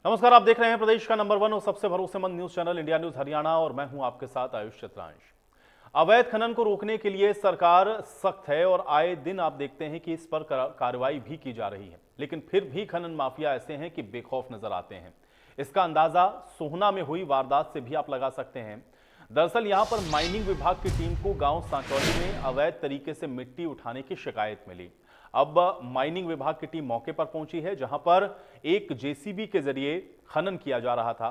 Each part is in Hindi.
नमस्कार, आप देख रहे हैं प्रदेश का नंबर 1 और सबसे भरोसेमंद news channel India news Haryana और मैं हूं आपके साथ आयुष चित्रांश। अवैध खनन को रोकने के लिए सरकार सख्त है और आए दिन आप देखते हैं कि इस पर कार्रवाई भी की जा रही है, लेकिन फिर भी खनन माफिया ऐसे हैं कि बेखौफ नजर आते हैं। इसका अंदाजा सोहना में हुई वारदात से भी आप लगा सकते हैं। दरअसल यहां पर माइनिंग विभाग की टीम को गांव सांचौली में अवैध तरीके से मिट्टी उठाने की शिकायत मिली। अब माइनिंग विभाग की टीम मौके पर पहुंची है, जहां पर एक जेसीबी के जरिए खनन किया जा रहा था।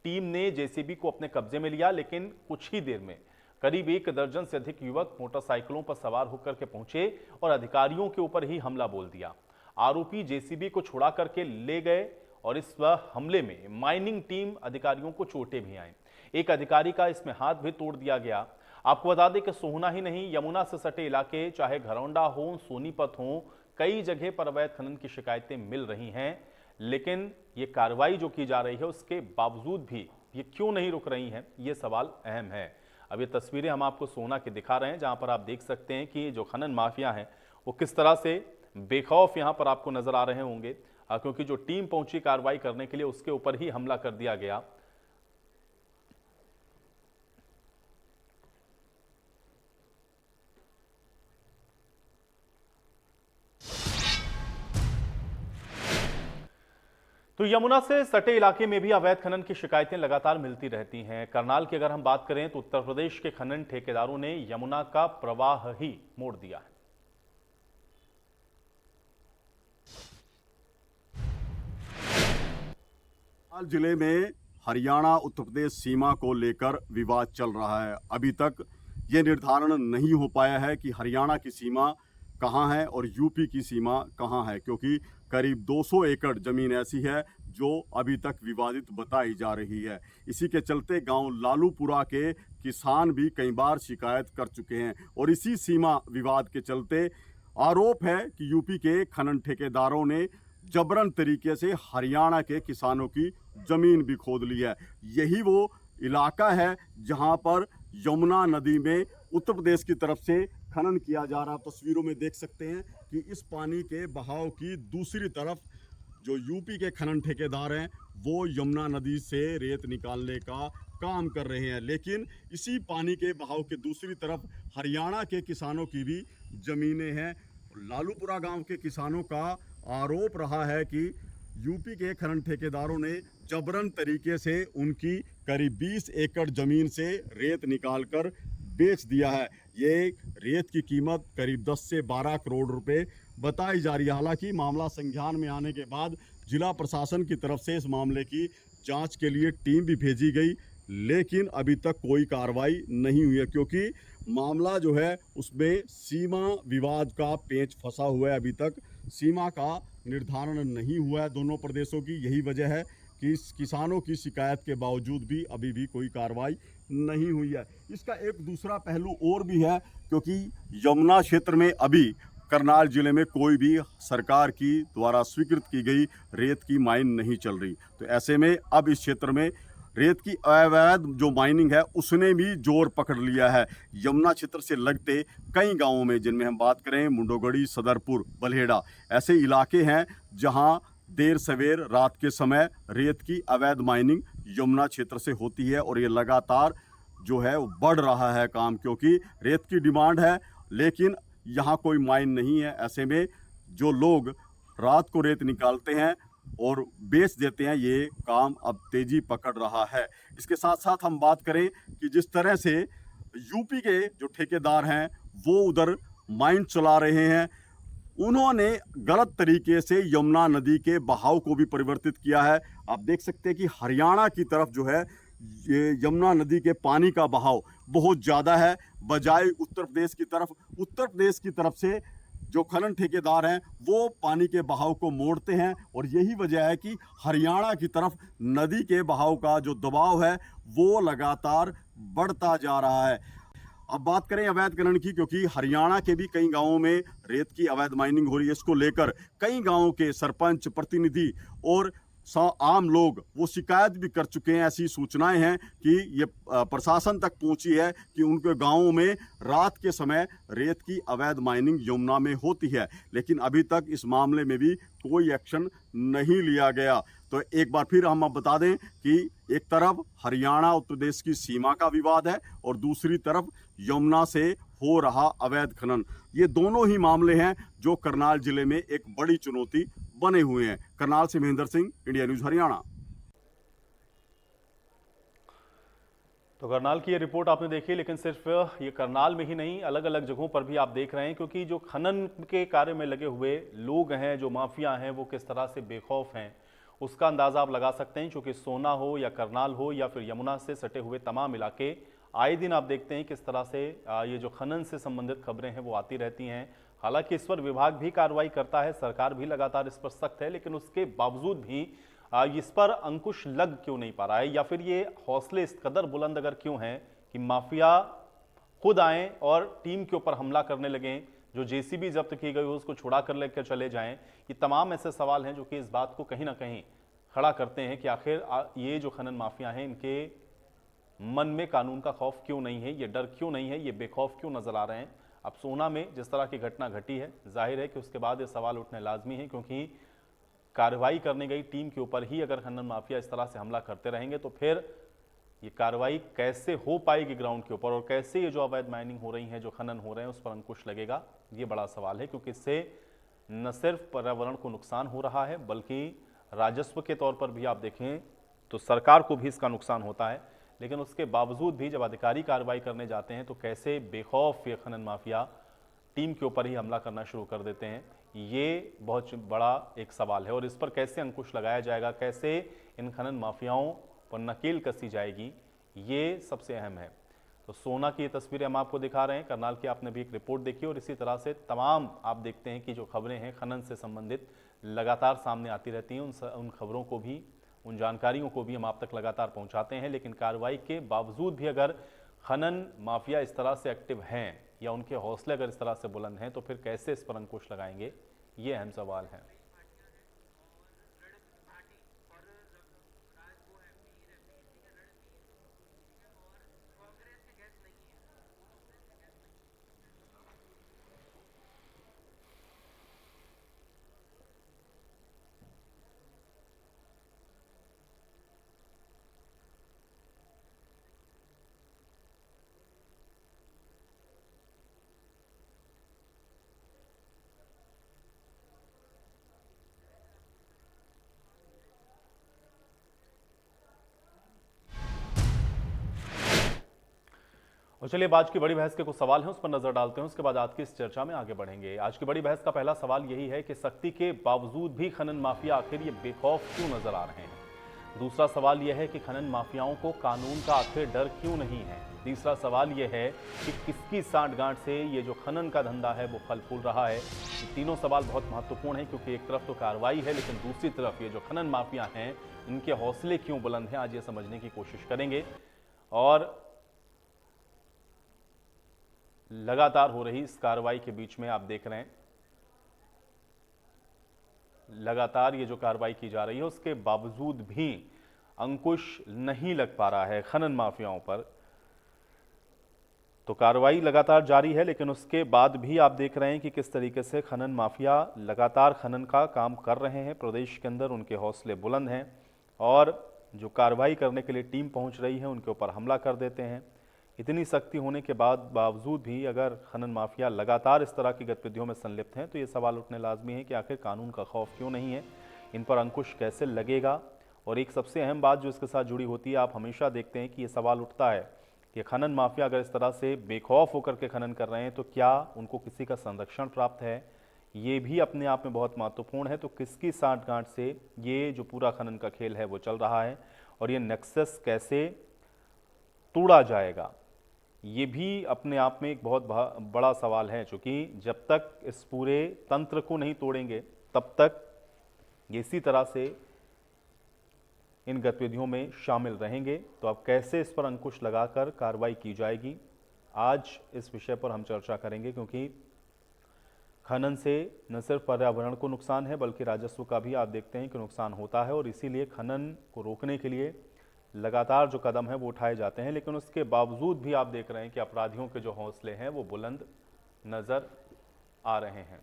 टीम ने जेसीबी को अपने कब्जे में लिया, लेकिन कुछ ही देर में करीब 1 दर्जन से अधिक युवक मोटरसाइकिलों पर सवार होकर के पहुंचे और अधिकारियों के ऊपर ही हमला बोल दिया। आरोपी जेसीबी को छुड़ा करके ले गए और इस हमले में माइनिंग टीम अधिकारियों को चोटें भी आईं। एक अधिकारी का इसमें हाथ भी तोड़ दिया गया। आपको बता दें कि सोहना ही नहीं, यमुना से सटे इलाके चाहे घरौंडा हो, सोनीपत हो, कई जगह पर अवैध खनन की शिकायतें मिल रही हैं, लेकिन ये कार्रवाई जो की जा रही है उसके बावजूद भी ये क्यों नहीं रुक रही हैं, ये सवाल अहम है। अब ये तस्वीरें हम आपको सोहना की दिखा रहे हैं, जहां पर आप देख सकते हैं कि जो खनन माफिया हैं वो किस तरह से बेखौफ यहां पर आपको नजर आ रहे होंगे, क्योंकि जो टीम पहुंची कार्रवाई करने के लिए उसके ऊपर ही हमला कर दिया गया। तो यमुना से सटे इलाके में भी अवैध खनन की शिकायतें लगातार मिलती रहती हैं। करनाल की अगर हम बात करें तो उत्तर प्रदेश के खनन ठेकेदारों ने यमुना का प्रवाह ही मोड़ दिया है। करनाल जिले में हरियाणा उत्तर प्रदेश सीमा को लेकर विवाद चल रहा है। अभी तक ये निर्धारण नहीं हो पाया है कि हरियाणा की सीमा कहाँ है और यूपी की सीमा कहाँ है, क्योंकि करीब 200 एकड़ जमीन ऐसी है जो अभी तक विवादित बताई जा रही है। इसी के चलते गांव लालूपुरा के किसान भी कई बार शिकायत कर चुके हैं और इसी सीमा विवाद के चलते आरोप है कि यूपी के खनन ठेकेदारों ने जबरन तरीके से हरियाणा के किसानों की जमीन भी खोद ली है। यही वो इलाका है जहां पर यमुना नदी में उत्तर प्रदेश की तरफ से खनन किया जा रहा। तस्वीरों में देख सकते हैं कि इस पानी के बहाव की दूसरी तरफ जो यूपी के खनन ठेकेदार हैं वो यमुना नदी से रेत निकालने का काम कर रहे हैं, लेकिन इसी पानी के बहाव के दूसरी तरफ हरियाणा के किसानों की भी जमीनें हैं। लालूपुरा गांव के किसानों का आरोप रहा है कि यूपी के खनन ठेकेदारों ने जबरन तरीके से उनकी करीब 20 एकड़ जमीन से रेत निकालकर बेच दिया है। ये रेत की कीमत करीब 10 से 12 करोड़ रुपए बताई जा रही है। हालांकि मामला संज्ञान में आने के बाद जिला प्रशासन की तरफ से इस मामले की जांच के लिए टीम भी भेजी गई, लेकिन अभी तक कोई कार्रवाई नहीं हुई है, क्योंकि मामला जो है उसमें सीमा विवाद का पेंच फंसा हुआ है। अभी तक सीमा का निर्धारण नहीं हुआ है दोनों प्रदेशों की। यही वजह है कि किसानों की शिकायत के बावजूद भी अभी भी कोई कार्रवाई नहीं हुई है। इसका एक दूसरा पहलू और भी है, क्योंकि यमुना क्षेत्र में अभी करनाल जिले में कोई भी सरकार की द्वारा स्वीकृत की गई रेत की माइन नहीं चल रही। तो ऐसे में अब इस क्षेत्र में रेत की अवैध जो माइनिंग है उसने भी जोर पकड़ लिया है। यमुना क्षेत्र से लगते कई गांवों में, जिनमें हम बात करें मुंडोगढ़ी, सदरपुर, बल्हेड़ा, ऐसे इलाके हैं जहां देर सवेर रात के समय रेत की अवैध माइनिंग यमुना क्षेत्र से होती है और ये लगातार जो है वो बढ़ रहा है काम, क्योंकि रेत की डिमांड है लेकिन यहाँ कोई माइन नहीं है। ऐसे में जो लोग रात को रेत निकालते हैं और बेच देते हैं, ये काम अब तेजी पकड़ रहा है। इसके साथ साथ हम बात करें कि जिस तरह से यूपी के जो ठेकेदार हैं वो उधर माइन चला रहे हैं, उन्होंने गलत तरीके से यमुना नदी के बहाव को भी परिवर्तित किया है। आप देख सकते हैं कि हरियाणा की तरफ जो है ये यमुना नदी के पानी का बहाव बहुत ज़्यादा है, बजाय उत्तर प्रदेश की तरफ से जो खनन ठेकेदार हैं वो पानी के बहाव को मोड़ते हैं और यही वजह है कि हरियाणा की तरफ नदी के बहाव का जो दबाव है वो लगातार बढ़ता जा रहा है। अब बात करें अवैध खनन की, क्योंकि हरियाणा के भी कई गांवों में रेत की अवैध माइनिंग हो रही है। इसको लेकर कई गांवों के सरपंच, प्रतिनिधि और आम लोग वो शिकायत भी कर चुके हैं। ऐसी सूचनाएं हैं कि ये प्रशासन तक पहुंची है कि उनके गांवों में रात के समय रेत की अवैध माइनिंग यमुना में होती है, लेकिन अभी तक इस मामले में भी कोई एक्शन नहीं लिया गया। तो एक बार फिर हम अब बता दें कि एक तरफ हरियाणा उत्तर प्रदेश की सीमा का विवाद है और दूसरी तरफ यमुना से हो रहा अवैध खनन। ये दोनों ही मामले हैं जो करनाल जिले में एक बड़ी चुनौती बने हुए हैं। करनाल से महेंद्र सिंह, इंडिया न्यूज हरियाणा। तो करनाल की ये रिपोर्ट आपने देखी, लेकिन सिर्फ ये करनाल में ही नहीं, अलग अलग जगहों पर भी आप देख रहे हैं, क्योंकि जो खनन के कार्य में लगे हुए लोग हैं, जो माफिया हैं, वो किस तरह से बेखौफ हैं उसका अंदाजा आप लगा सकते हैं। क्योंकि सोना हो या करनाल हो या फिर यमुना से सटे हुए तमाम इलाके, आए दिन आप देखते हैं किस तरह से ये जो खनन से संबंधित खबरें हैं वो आती रहती हैं। हालांकि इस पर विभाग भी कार्रवाई करता है, सरकार भी लगातार इस पर सख्त है, लेकिन उसके बावजूद भी इस पर अंकुश लग क्यों नहीं पा रहा है, या फिर ये हौसले इस कदर बुलंद अगर क्यों हैं कि माफिया खुद आएं और टीम के ऊपर हमला करने लगें, जो जेसीबी जब्त की गई हो उसको छुड़ा कर लेकर चले जाएं। ये तमाम ऐसे सवाल हैं जो कि इस बात को कहीं ना कहीं खड़ा करते हैं कि आखिर ये जो खनन माफिया हैं, इनके मन में कानून का खौफ क्यों नहीं है, ये डर क्यों नहीं है, ये बेखौफ क्यों नजर आ रहे हैं। अब सोना में जिस तरह की घटना घटी है, जाहिर है कि उसके बाद ये सवाल उठने लाजमी है, क्योंकि कार्रवाई करने गई टीम के ऊपर ही अगर खनन माफिया इस तरह से हमला करते रहेंगे तो फिर ये कार्रवाई कैसे हो पाएगी ग्राउंड के ऊपर, और कैसे ये जो अवैध माइनिंग हो रही है, जो खनन हो रहे हैं, उस पर अंकुश लगेगा, ये बड़ा सवाल है। क्योंकि इससे न सिर्फ पर्यावरण को नुकसान हो रहा है, बल्कि राजस्व के तौर पर भी आप देखें तो सरकार को भी इसका नुकसान होता है। लेकिन उसके बावजूद भी जब अधिकारी कार्रवाई करने जाते हैं तो कैसे बेखौफ ये खनन माफिया टीम के ऊपर ही हमला करना शुरू कर देते हैं, ये बहुत बड़ा एक सवाल है। और इस पर कैसे अंकुश लगाया जाएगा, कैसे इन खनन माफियाओं पर नकेल कसी जाएगी, ये सबसे अहम है। तो सोना की ये तस्वीरें हम आपको दिखा रहे हैं, करनाल की आपने भी एक रिपोर्ट देखी, और इसी तरह से तमाम आप देखते हैं कि जो खबरें हैं खनन से संबंधित लगातार सामने आती रहती हैं। उन खबरों को भी, उन जानकारियों को भी हम आप तक लगातार पहुंचाते हैं। लेकिन कार्रवाई के बावजूद भी अगर खनन माफिया इस तरह से एक्टिव हैं या उनके हौसले अगर इस तरह से बुलंद हैं, तो फिर कैसे इस पर अंकुश लगाएंगे, ये अहम सवाल है। और चलिए आज की बड़ी बहस के कुछ सवाल हैं, उस पर नजर डालते हैं, उसके बाद आज की इस चर्चा में आगे बढ़ेंगे। आज की बड़ी बहस का पहला सवाल यही है कि सख्ती के बावजूद भी खनन माफिया आखिर ये बेखौफ क्यों नजर आ रहे हैं। दूसरा सवाल यह है कि खनन माफियाओं को कानून का आखिर डर क्यों नहीं है। तीसरा सवाल यह है कि किसकी सांठगांठ से ये जो खनन का धंधा है वो फल फूल रहा है। ये तीनों सवाल बहुत महत्वपूर्ण हैं, क्योंकि एक तरफ तो कार्रवाई है, लेकिन दूसरी तरफ ये जो खनन माफिया हैं इनके हौसले क्यों बुलंद हैं, आज ये समझने की कोशिश करेंगे। और लगातार हो रही इस कार्रवाई के बीच में आप देख रहे हैं, लगातार ये जो कार्रवाई की जा रही है उसके बावजूद भी अंकुश नहीं लग पा रहा है खनन माफियाओं पर। तो कार्रवाई लगातार जारी है, लेकिन उसके बाद भी आप देख रहे हैं कि किस तरीके से खनन माफिया लगातार खनन का काम कर रहे हैं। प्रदेश के अंदर उनके हौसले बुलंद हैं, और जो कार्रवाई करने के लिए टीम पहुंच रही है उनके ऊपर हमला कर देते हैं। इतनी सख्ती होने के बावजूद भी अगर खनन माफिया लगातार इस तरह की गतिविधियों में संलिप्त हैं, तो ये सवाल उठने लाजमी है कि आखिर कानून का खौफ क्यों नहीं है, इन पर अंकुश कैसे लगेगा। और एक सबसे अहम बात जो इसके साथ जुड़ी होती है, आप हमेशा देखते हैं कि ये सवाल उठता है कि खनन माफिया अगर इस तरह से बेखौफ होकर के खनन कर रहे हैं तो क्या उनको किसी का संरक्षण प्राप्त है, ये भी अपने आप में बहुत महत्वपूर्ण है। तो किसकी सांठगांठ से ये जो पूरा खनन का खेल है वो चल रहा है, और ये नेक्सस कैसे तोड़ा जाएगा, ये भी अपने आप में एक बहुत बड़ा सवाल है। क्योंकि जब तक इस पूरे तंत्र को नहीं तोड़ेंगे तब तक ये इसी तरह से इन गतिविधियों में शामिल रहेंगे। तो अब कैसे इस पर अंकुश लगाकर कार्रवाई की जाएगी, आज इस विषय पर हम चर्चा करेंगे। क्योंकि खनन से न सिर्फ पर्यावरण को नुकसान है, बल्कि राजस्व का भी आप देखते हैं कि नुकसान होता है, और इसीलिए खनन को रोकने के लिए लगातार जो कदम है वो उठाए जाते हैं। लेकिन उसके बावजूद भी आप देख रहे हैं कि अपराधियों के जो हौसले हैं वो बुलंद नजर आ रहे हैं।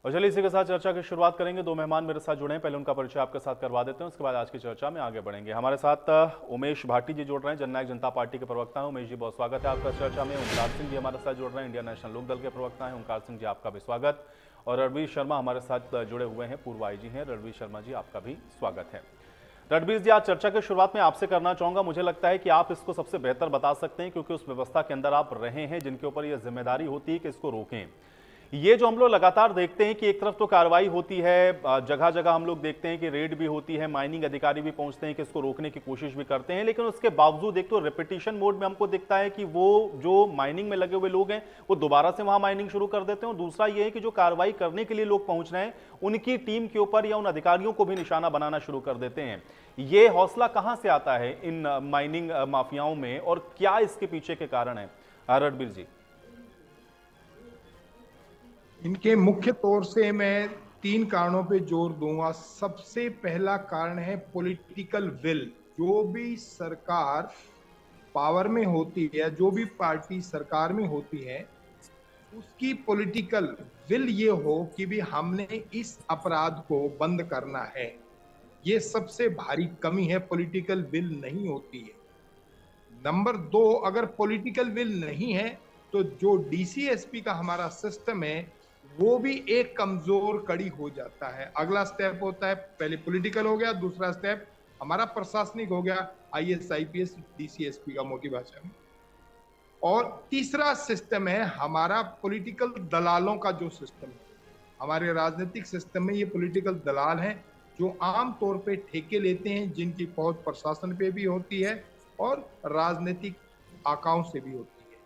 और चलिए इसी के साथ चर्चा की शुरुआत करेंगे। दो मेहमान मेरे साथ जुड़े हैं, पहले उनका परिचय आपके साथ करवा देते हैं, उसके बाद आज की चर्चा में आगे बढ़ेंगे। हमारे साथ उमेश भाटी जी जुड़ रहे हैं, जननायक जनता पार्टी के प्रवक्ता हैं। उमेश जी, बहुत स्वागत है आपका चर्चा में। ओंकार सिंह जी हमारे साथ जुड़ रहे हैं, इंडियन नेशनल लोक दल के प्रवक्ता हैं। ओंकार सिंह जी, आपका भी स्वागत। और रणवीर शर्मा हमारे साथ जुड़े हुए हैं, पूर्व आईजी हैं। रणवीर शर्मा जी, आपका भी स्वागत है। रणवीर जी, आज चर्चा की शुरुआत में आपसे करना चाहूंगा। मुझे लगता है कि आप इसको सबसे बेहतर बता सकते हैं, क्योंकि उस व्यवस्था के अंदर आप रहे हैं जिनके ऊपर यह जिम्मेदारी होती है कि इसको रोकें। ये जो हम लोग लगातार देखते हैं कि एक तरफ तो कार्रवाई होती है, जगह जगह हम लोग देखते हैं कि रेड भी होती है, माइनिंग अधिकारी भी पहुंचते हैं कि इसको रोकने की कोशिश भी करते हैं, लेकिन उसके बावजूद एक तो रिपीटिशन मोड में हमको दिखता है कि वो जो माइनिंग में लगे हुए लोग हैं वो दोबारा से वहां माइनिंग शुरू कर देते हैं। और दूसरा ये है कि जो कार्रवाई करने के लिए लोग पहुंच रहे हैं उनकी टीम के ऊपर या उन अधिकारियों को भी निशाना बनाना शुरू कर देते हैं। ये हौसला कहां से आता है इन माइनिंग माफियाओं में, और क्या इसके पीछे के कारण है? रणवीर जी। इनके मुख्य तौर से मैं 3 कारणों पे जोर दूंगा। सबसे पहला कारण है पॉलिटिकल विल। जो भी सरकार पावर में होती है, जो भी पार्टी सरकार में होती है, उसकी पॉलिटिकल विल ये हो कि भी हमने इस अपराध को बंद करना है। ये सबसे भारी कमी है, पॉलिटिकल विल नहीं होती है। नंबर 2, अगर पॉलिटिकल विल नहीं है तो जो डीसीएसपी का हमारा सिस्टम है वो भी एक कमजोर कड़ी हो जाता है। अगला स्टेप होता है, पहले पॉलिटिकल हो गया, दूसरा स्टेप हमारा प्रशासनिक हो गया, आईएएस आईपीएस डीसीएसपी का मोटी भाषा में, और तीसरा सिस्टम है हमारा पॉलिटिकल दलालों का जो सिस्टम है। हमारे राजनीतिक सिस्टम में ये पॉलिटिकल दलाल हैं जो आम तौर पे ठेके लेते हैं, जिनकी पहुंच प्रशासन पे भी होती है और राजनीतिक आकाओं से भी होती है।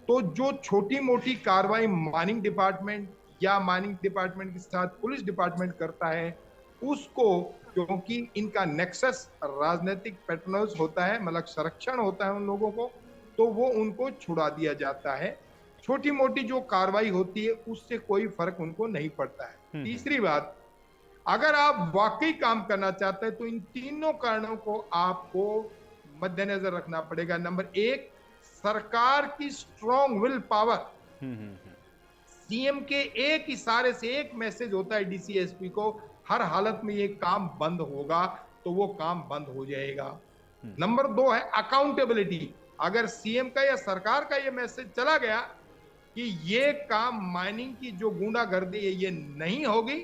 तो जो छोटी मोटी कार्रवाई माइनिंग डिपार्टमेंट या माइनिंग डिपार्टमेंट के साथ पुलिस डिपार्टमेंट करता है, उसको, क्योंकि इनका नेक्सस राजनीतिक पैटर्नर्स होता है, मतलब संरक्षण होता है उन लोगों को, तो वो उनको छुड़ा दिया जाता है। छोटी मोटी जो कार्रवाई होती है उससे कोई फर्क उनको नहीं पड़ता है। तीसरी बात, अगर आप वाकई काम करना चाहते हैं तो इन तीनों कारणों को आपको मद्देनजर रखना पड़ेगा। नंबर 1, सरकार की स्ट्रॉन्ग विल पावर। सीएम के एक इशारे से, एक मैसेज होता है डीसीएसपी को, हर हालत में ये काम बंद होगा, तो वो काम बंद हो जाएगा। नंबर 2 है अकाउंटेबिलिटी। अगर सीएम का या सरकार का ये मैसेज चला गया कि ये काम माइनिंग की जो गुंडागर्दी है ये नहीं होगी,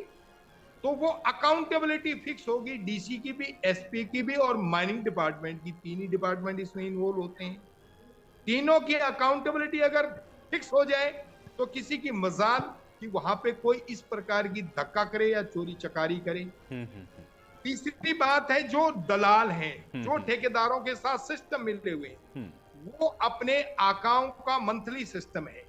तो वो अकाउंटेबिलिटी फिक्स होगी, डीसी की भी, एसपी की भी और माइनिंग डिपार्टमेंट की। 3 ही डिपार्टमेंट इसमें इन्वॉल्व होते हैं। तीनों की अकाउंटेबिलिटी अगर फिक्स हो जाए तो किसी की मजाल कि वहां पे कोई इस प्रकार की धक्का करे या चोरी चकारी करे। तीसरी बात है, जो दलाल हैं, जो ठेकेदारों के साथ सिस्टम मिलते हुए, वो अपने आकाओं का मंथली सिस्टम है।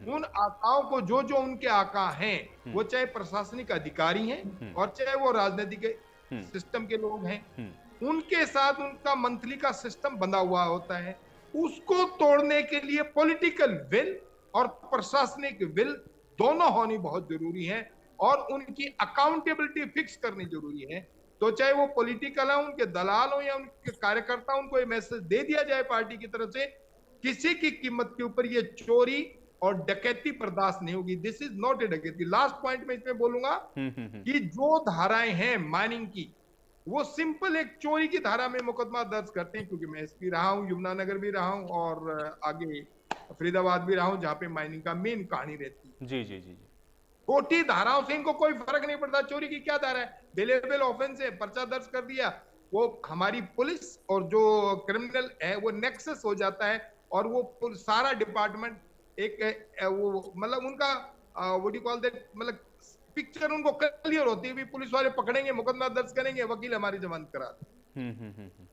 उन आकाओं को, जो जो उनके आका हैं, वो चाहे प्रशासनिक अधिकारी हैं और चाहे वो राजनीतिक सिस्टम के लोग हैं, उनके साथ उनका मंथली का सिस्टम बंधा हुआ होता है। उसको तोड़ने के लिए पॉलिटिकल विल और प्रशासनिक विल दोनों होनी बहुत जरूरी है, और उनकी अकाउंटेबिलिटी फिक्स करनी जरूरी है। तो चाहे वो पॉलिटिकल है, उनके दलाल हो या उनके कार्यकर्ता, उनको ये मैसेज दे दिया जाए पार्टी की तरफ से, किसी की कीमत के ऊपर ये चोरी और डकैती बर्दाश्त नहीं होगी। दिस इज नॉट ए डकैती। लास्ट पॉइंट में इसमें बोलूंगा कि जो धाराएं हैं माइनिंग की, वो सिंपल एक चोरी की धारा में मुकदमा दर्ज करते हैं, क्योंकि मैं एसपी रहा हूं, यमुनानगर भी रहा हूं और आगे फरीदाबाद भी रहा हूं, जहां पे माइनिंग का मेन कहानी रहती है। जी जी जी। छोटी धाराओं से इनको कोई फर्क नहीं पड़ता। चोरी की क्या धारा है, बेलेबल ऑफेंस है, पर्चा दर्ज कर दिया, वो हमारी पुलिस और जो क्रिमिनल है वो नेक्सस हो जाता है, और वो सारा डिपार्टमेंट एक वो, मतलब उनका व्हाट यू कॉल दैट, मतलब पिक्चर उनको क्लियर होती है, भी पुलिस वाले पकड़ेंगे, मुकदमा दर्ज करेंगे, वकील हमारी जमानत करा दे।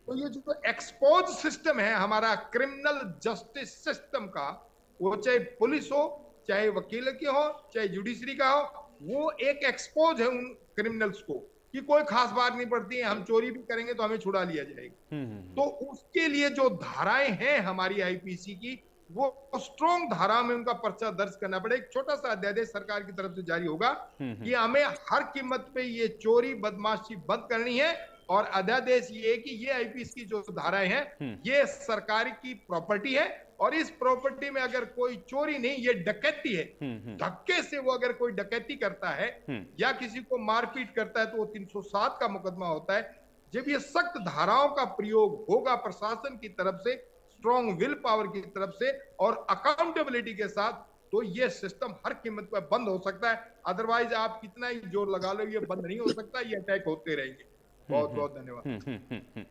तो ये जो एक्सपोज सिस्टम है हमारा क्रिमिनल जस्टिस सिस्टम का, वो चाहे पुलिस हो, चाहे वकील की हो, चाहे जुडिशरी का हो, वो एक एक्सपोज है उन क्रिमिनल्स को कि कोई खास बात नहीं पड़ती है, हम चोरी भी करेंगे तो हमें छुड़ा लिया जाएगा। तो उसके लिए जो धाराएं हैं हमारी आईपीसी की, वो स्ट्रॉन्ग धारा में उनका पर्चा दर्ज करना पड़े। एक छोटा सा अध्यादेश सरकार की तरफ से जारी होगा कि हमें हर कीमत पे ये चोरी बदमाशी बंद करनी है, और अध्यादेश ये है कि ये आईपीसी की जो धाराएं हैं ये सरकार की प्रॉपर्टी है, और इस प्रॉपर्टी में अगर कोई चोरी नहीं, ये डकैती है, धक्के से वो अगर कोई डकैती करता है या किसी को मारपीट करता है तो वो 307 का मुकदमा होता है। जब ये सख्त धाराओं का प्रयोग होगा प्रशासन की तरफ से, स्ट्रॉन्ग विल पावर की तरफ से और अकाउंटेबिलिटी के साथ, तो ये सिस्टम हर कीमत पर बंद हो सकता है। अदरवाइज आप कितना ही जोर लगा लो, ये बंद नहीं हो सकता, ये अटैक होते रहेंगे। बहुत बहुत धन्यवाद।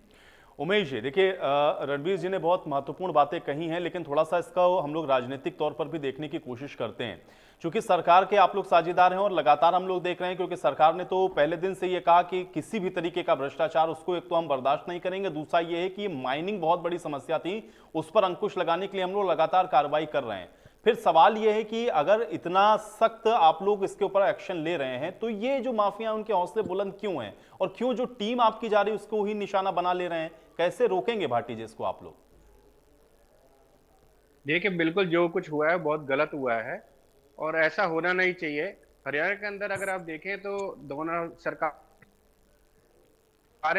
उमेश जी, देखिए रणवीर जी ने बहुत महत्वपूर्ण बातें कही हैं, लेकिन थोड़ा सा इसका हम लोग राजनीतिक तौर पर भी देखने की कोशिश करते हैं, क्योंकि सरकार के आप लोग साझेदार हैं और लगातार हम लोग देख रहे हैं, क्योंकि सरकार ने तो पहले दिन से ये कहा कि किसी भी तरीके का भ्रष्टाचार उसको एक तो हम बर्दाश्त नहीं करेंगे, दूसरा ये है कि माइनिंग बहुत बड़ी समस्या थी, उस पर अंकुश लगाने के लिए हम लोग लगातार कार्रवाई कर रहे हैं। फिर सवाल यह है कि अगर इतना सख्त आप लोग इसके ऊपर एक्शन ले रहे हैं तो ये जो माफिया उनके हौसले बुलंद क्यों हैं, और क्यों जो टीम आपकी जा रही है उसको ही निशाना बना ले रहे हैं? कैसे रोकेंगे भाटी जी इसको आप लोग? देखिए, बिल्कुल जो कुछ हुआ है बहुत गलत हुआ है और ऐसा होना नहीं चाहिए। हरियाणा के अंदर अगर आप देखें तो दोनों सरकार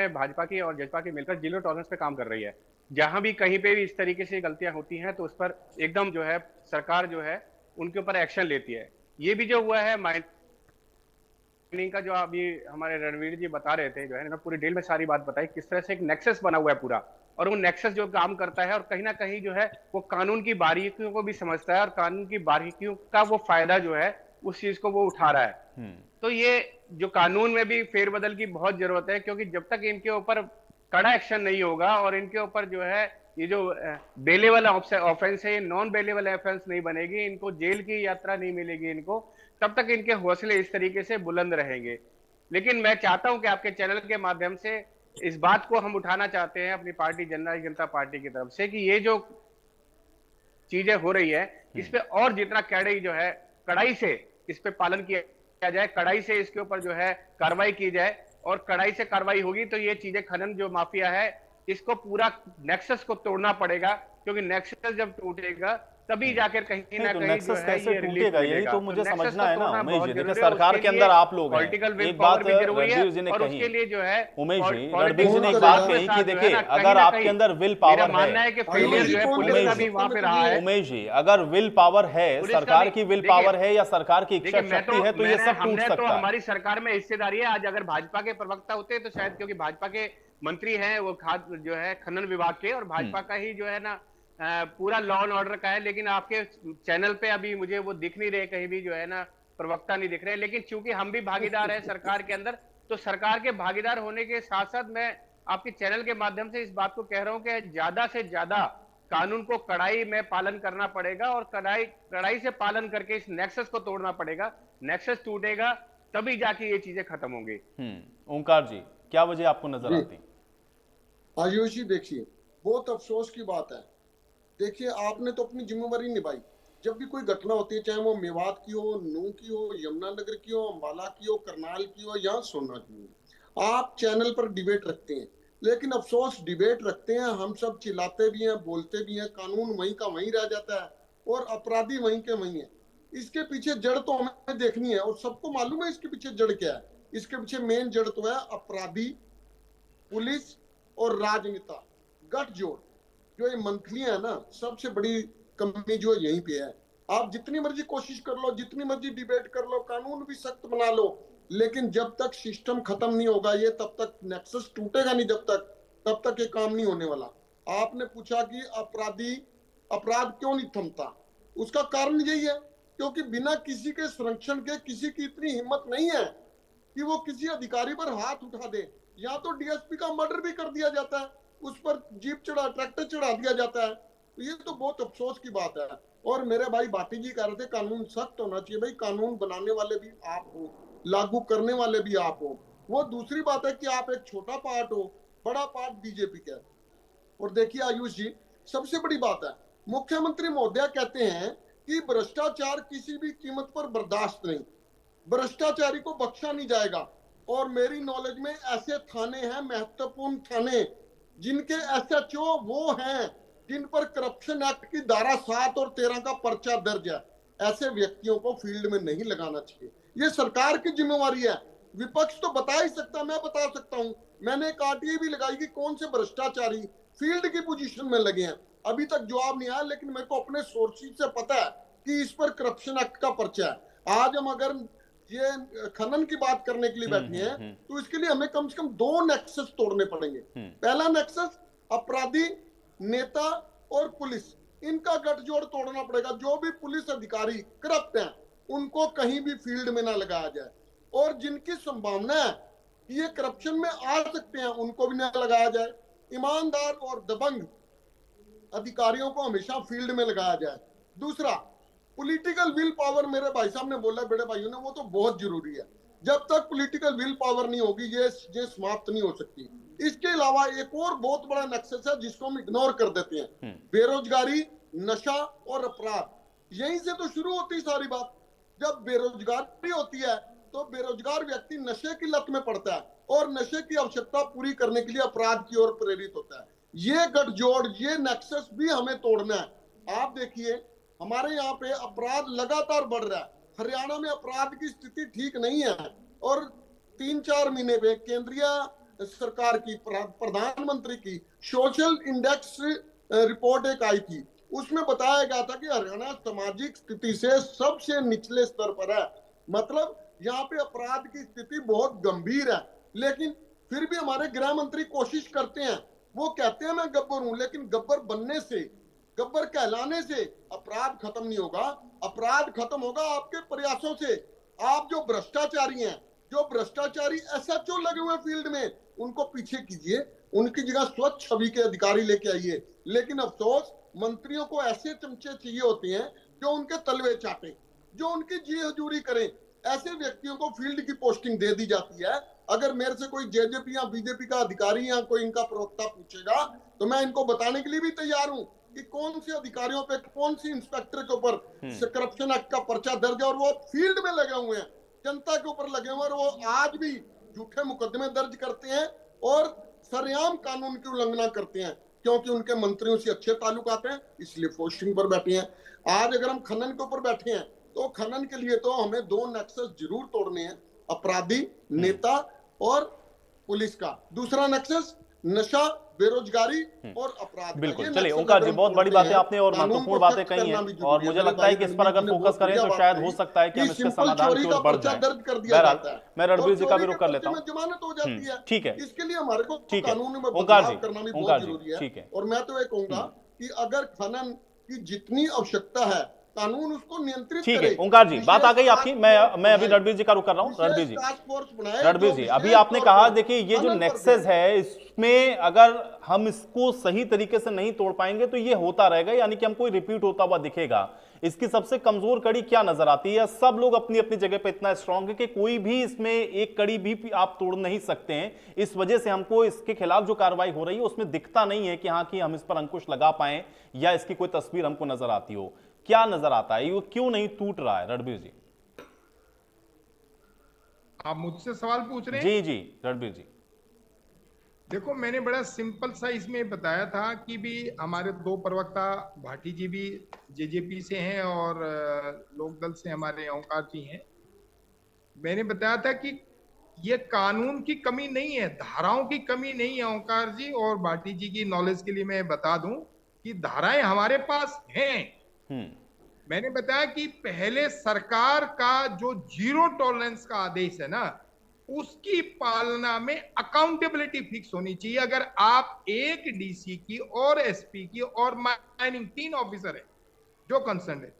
भाजपा की और जसपा की मिलकर जीरो टॉलरेंस पे काम कर रही है। जहां भी कहीं पे भी इस तरीके से गलतियां होती हैं तो उस पर एकदम जो है सरकार जो है उनके ऊपर एक्शन लेती है। ये भी जो हुआ है माइनिंग का, जो अभी हमारे रणवीर जी बता रहे थे, जो है ना पूरी डिटेल में सारी बात बताई, किस तरह से एक नेक्सस बना हुआ है पूरा, और वो नेक्सस जो काम करता है और कहीं ना कहीं जो है वो कानून की बारीकियों को भी समझता है और कानून की बारीकियों का वो फायदा जो है उस चीज को वो उठा रहा है। तो ये जो कानून में भी फेरबदल की बहुत जरूरत है, क्योंकि जब तक इनके ऊपर कड़ा एक्शन नहीं होगा और इनके ऊपर जो है ये जो बेलेबल ऑफेंस है, नॉन बेलेबल ऑफेंस नहीं बनेगी, इनको जेल की यात्रा नहीं मिलेगी इनको, तब तक इनके हौसले इस तरीके से बुलंद रहेंगे। लेकिन मैं चाहता हूं कि आपके चैनल के माध्यम से इस बात को हम उठाना चाहते हैं अपनी पार्टी जननायक जनता पार्टी की तरफ से कि ये जो चीजें हो रही है इस पे और जितना कड़ाई से इस पे पालन किया जाए, कड़ाई से इसके ऊपर जो है कार्रवाई की जाए, और कड़ाई से कार्रवाई होगी तो ये चीजें खनन जो माफिया है इसको पूरा नेक्सस को तोड़ना पड़ेगा, क्योंकि नेक्सस जब टूटेगा तभी जाकर कहीं ना तो कहीं नेक्सस कैसे ये टूटेगा, यही तो मुझे नेक्सस समझना को है ना तोड़ना उमेश बहुत जी। देखिए जरूरी है, सरकार उसके के लिए अंदर आप लोग पॉलिटिकल हैं, विल एक पावर बात भी जरूरी है रणवीर जी ने और कही, उसके लिए जो है उमेश जी, पॉलिटिक्स रणवीर जी ने एक के बात साथ कही कि जो है देखिए ना, कहीं अगर ना आपके कहीं अंदर विल मेरा पावर मानना है कि फेलियर जो है पुलिस का भी वहां पे रहा है। उमेश जी, अगर विल पावर है, सरकार की विल पावर है या सरकार की इच्छा शक्ति है तो ये सब टूट सकता है। हमारी सरकार में हिस्सेदारी है। आज अगर भाजपा के प्रवक्ता होते तो शायद, क्योंकि भाजपा के मंत्री हैं वो खाद जो है खनन विभाग के, और भाजपा का ही जो है ना पूरा लॉ एंड ऑर्डर का है, लेकिन आपके चैनल पे अभी मुझे वो दिख नहीं रहे, कहीं भी जो है ना प्रवक्ता नहीं दिख रहे। लेकिन चूंकि हम भी भागीदार हैं सरकार के अंदर, तो सरकार के भागीदार होने के साथ साथ मैं आपके चैनल के माध्यम से इस बात को कह रहा हूं कि ज्यादा से ज्यादा कानून को कड़ाई में पालन करना पड़ेगा और कड़ाई से पालन करके इस नेक्सस को तोड़ना पड़ेगा। नेक्सस टूटेगा तभी जाके ये चीजें खत्म होंगी। ओंकार जी, क्या वजह आपको नजर आती? आयुष जी, देखिए बहुत अफसोस की बात है। देखिए आपने तो अपनी जिम्मेवारी निभाई। जब भी कोई घटना होती है, चाहे वो मेवात की हो, नूह की हो, यमुनानगर की हो, अम्बाला की हो, करनाल की हो या सोना की हो, आप चैनल पर डिबेट रखते हैं। लेकिन अफसोस डिबेट रखते हैं, हम सब चिल्लाते भी हैं, बोलते भी हैं, कानून वहीं का वहीं रह जाता है और अपराधी वहीं के वहीं है। इसके पीछे जड़ तो हमें देखनी है और सबको मालूम है इसके पीछे जड़ क्या है। इसके पीछे मेन जड़ तो है अपराधी, पुलिस और राजनेता गठजोड़। जो ये मंथलियां है ना, सबसे बड़ी कमी जो यहीं पे है। आप जितनी मर्जी कोशिश कर लो, जितनी मर्जी डिबेट कर लो, कानून भी सख्त बना लो, लेकिन जब तक सिस्टम खत्म नहीं होगा ये, तब तक नेक्सस टूटेगा नहीं, तब तक ये काम नहीं होने वाला। आपने पूछा कि अपराध क्यों नहीं थमता, उसका कारण यही है क्योंकि बिना किसी के संरक्षण के किसी की इतनी हिम्मत नहीं है कि वो किसी अधिकारी पर हाथ उठा दे। या तो डीएसपी का मर्डर भी कर दिया जाता है, उस पर जीप चढ़ा, ट्रैक्टर चढ़ा दिया जाता है। तो ये तो बहुत अफसोस की बात है। और मेरे भाई भाटी जी कह रहे थे कानून सख्त होना चाहिए। भाई कानून बनाने वाले भी आप हो, लागू करने वाले भी आप हो। वो दूसरी बात है कि आप एक छोटा पार्ट हो, बड़ा पार्ट बीजेपी का। और देखिए आयुष जी, सबसे बड़ी बात है, मुख्यमंत्री महोदय कहते हैं कि भ्रष्टाचार किसी भी कीमत पर बर्दाश्त नहीं, भ्रष्टाचारी को बख्शा नहीं जाएगा। और मेरी नॉलेज में ऐसे थाने हैं, महत्वपूर्ण थाने, जिनके एसएचओ वो हैं जिन पर करप्शन एक्ट की धारा 7 और 13 का पर्चा दर्ज है। ऐसे व्यक्तियों को फील्ड में नहीं लगाना चाहिए। ये सरकार की जिम्मेवारी है विपक्ष तो बता ही सकता, मैं बता सकता हूं। मैंने एक आरटीआई भी लगाई कि कौन से भ्रष्टाचारी फील्ड की पोजीशन में लगे हैं। अभी तक जवाब नहीं आया, लेकिन मेरे को अपने सोर्सेज से पता है कि इस पर करप्शन एक्ट का पर्चा है। आज हम अगर ये खनन की बात करने के लिए बैठे हैं तो इसके लिए हमें कम से कम 2 नेक्सस तोड़ने पड़ेंगे। पहला नेक्सस अपराधी, नेता और पुलिस, इनका गठजोड़ तोड़ना पड़ेगा। जो भी पुलिस अधिकारी करप्ट हैं उनको कहीं भी फील्ड में ना लगाया जाए, और जिनकी संभावना है कि ये करप्शन में आ सकते हैं उनको भी ना लगाया जाए। ईमानदार और दबंग अधिकारियों को हमेशा फील्ड में लगाया जाए। दूसरा, पॉलिटिकल विल पावर, मेरे भाई साहब ने बोला, बड़े भाइयों ने, वो तो बहुत जरूरी है। जब तक पॉलिटिकल विल पावर नहीं होगी ये समाप्त नहीं हो सकती। इसके अलावा एक और बहुत बड़ा नेक्सस है जिसको हम इग्नोर कर देते हैं, बेरोजगारी, नशा और अपराध। यहीं से तो शुरू होती सारी बात। जब बेरोजगारी होती है तो बेरोजगार व्यक्ति नशे की लत में पड़ता है और नशे की आवश्यकता पूरी करने के लिए अपराध की ओर प्रेरित होता है। ये गठजोड़, ये नेक्सस भी हमें तोड़ना है। आप देखिए हमारे यहाँ पे अपराध लगातार बढ़ रहा है। हरियाणा में अपराध की स्थिति ठीक नहीं है, और 3-4 महीने में केंद्रीय सरकार की, प्रधानमंत्री की सोशल इंडेक्स रिपोर्ट एक आई थी, उसमें बताया गया था कि हरियाणा सामाजिक स्थिति से सबसे निचले स्तर पर है। मतलब यहाँ पे अपराध की स्थिति बहुत गंभीर है। लेकिन फिर भी हमारे गृह मंत्री कोशिश करते हैं, वो कहते हैं मैं गब्बर हूं, लेकिन गब्बर बनने से, गब्बर कहलाने से अपराध खत्म नहीं होगा। अपराध खत्म होगा आपके प्रयासों से। आप जो भ्रष्टाचारी हैं, जो भ्रष्टाचारी एसएचओ लगे हुए फील्ड में, उनको पीछे कीजिए, उनकी जगह स्वच्छ छवि के अधिकारी लेके आइए। लेकिन अफसोस, मंत्रियों को ऐसे चमचे चाहिए होते हैं जो उनके तलवे चाटे, जो उनकी जी हजूरी करें। ऐसे व्यक्तियों को फील्ड की पोस्टिंग दे दी जाती है। अगर मेरे से कोई जेजेपी या बीजेपी का अधिकारी या कोई इनका प्रवक्ता पूछेगा तो मैं इनको बताने के लिए भी तैयार हूं कि कौन से अधिकारियों पे, कौन सी इंस्पेक्टर के ऊपर करप्शन एक्ट का पर्चा दर्ज है, और वो फील्ड में लगे हुए हैं, जनता के ऊपर लगे हुए हैं, और वो आज भी झूठे मुकदमे दर्ज करते हैं और सरेआम कानून की उल्लंघना करते हैं, क्योंकि उनके मंत्रियों से अच्छे ताल्लुकात हैं, इसलिए पोस्टिंग पर बैठे हैं। आज अगर हम खनन के ऊपर बैठे हैं तो खनन के लिए तो हमें 2 नेक्सस जरूर तोड़ने हैं, अपराधी, नेता और पुलिस का। दूसरा नेक्सस नशा, बेरोजगारी और अपराध। बिल्कुल, चलिए ओंकार जी, बहुत बड़ी बातें आपने और महत्वपूर्ण बातें कही हैं, और मुझे लगता है कि इस पर अगर फोकस करें तो शायद हो सकता है कि हम इसके समाधान की ओर बढ़ जाएं। बहरहाल मैं रणबीर जी का भी रुख कर लेता हूं। जमानत हो जाती है, ठीक है, इसके लिए हमारे को कानून में ओंकार बदलाव जी, करना भी ओंकार बहुत जी, जरूरी है। ठीक है। और मैं तो ये कहूंगा कि अगर खनन की जितनी आवश्यकता है, कानून उसको नियंत्रित ठीक करे। है ओंकार जी, बात आ गई आपकी। मैं अभी रणबीर जी का रुख कर रहा हूँ। रणबीर जी, अभी आपने कहा, देखिए ये जो नेक्सस है, इसमें अगर हम इसको सही तरीके से नहीं तोड़ पाएंगे तो ये होता रहेगा, यानी कि हमको रिपीट होता हुआ दिखेगा। इसकी सबसे कमजोर कड़ी क्या नजर आती है? सब लोग अपनी अपनी जगह पे इतना स्ट्रांग है कि कोई भी इसमें एक कड़ी भी आप तोड़ नहीं सकते हैं। इस वजह से हमको इसके खिलाफ जो कार्रवाई हो रही है उसमें दिखता नहीं है कि हाँ कि हम इस पर अंकुश लगा पाए या इसकी कोई तस्वीर हमको नजर आती हो। क्या नजर आता है, ये क्यों नहीं टूट रहा है? रणबीर जी, आप मुझसे सवाल पूछ रहे हैं? जी जी रणबीर जी, देखो, मैंने बड़ा सिंपल सा इसमें बताया था कि भी हमारे 2 प्रवक्ता, भाटी जी भी जेजेपी से हैं और लोकदल से हमारे ओंकार जी हैं। मैंने बताया था कि ये कानून की कमी नहीं है, धाराओं की कमी नहीं है। ओंकार जी और भाटी जी की नॉलेज के लिए मैं बता दूं कि धाराएं हमारे पास हैं। मैंने बताया कि पहले सरकार का जो 0 टॉलरेंस का आदेश है ना, उसकी पालना में अकाउंटेबिलिटी फिक्स होनी चाहिए। अगर आप एक डीसी की और एसपी की और माइनिंग 3 ऑफिसर है जो कंसर्न है,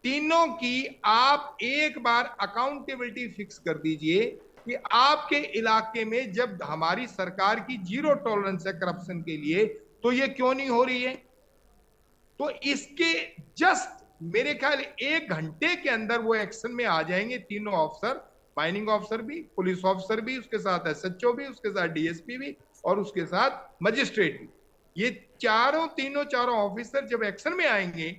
तीनों की आप एक बार अकाउंटेबिलिटी फिक्स कर दीजिए कि आपके इलाके में जब हमारी सरकार की 0 टॉलरेंस है करप्शन के लिए, तो ये क्यों नहीं हो रही है? तो इसके जस्ट मेरे ख्याल 1 घंटे के अंदर वो एक्शन में आ जाएंगे तीनों ऑफिसर, माइनिंग ऑफिसर भी, पुलिस ऑफिसर भी, उसके साथ एसएचओ भी, उसके साथ डीएसपी भी और उसके साथ मजिस्ट्रेट भी। ये चारों ऑफिसर जब एक्शन में आएंगे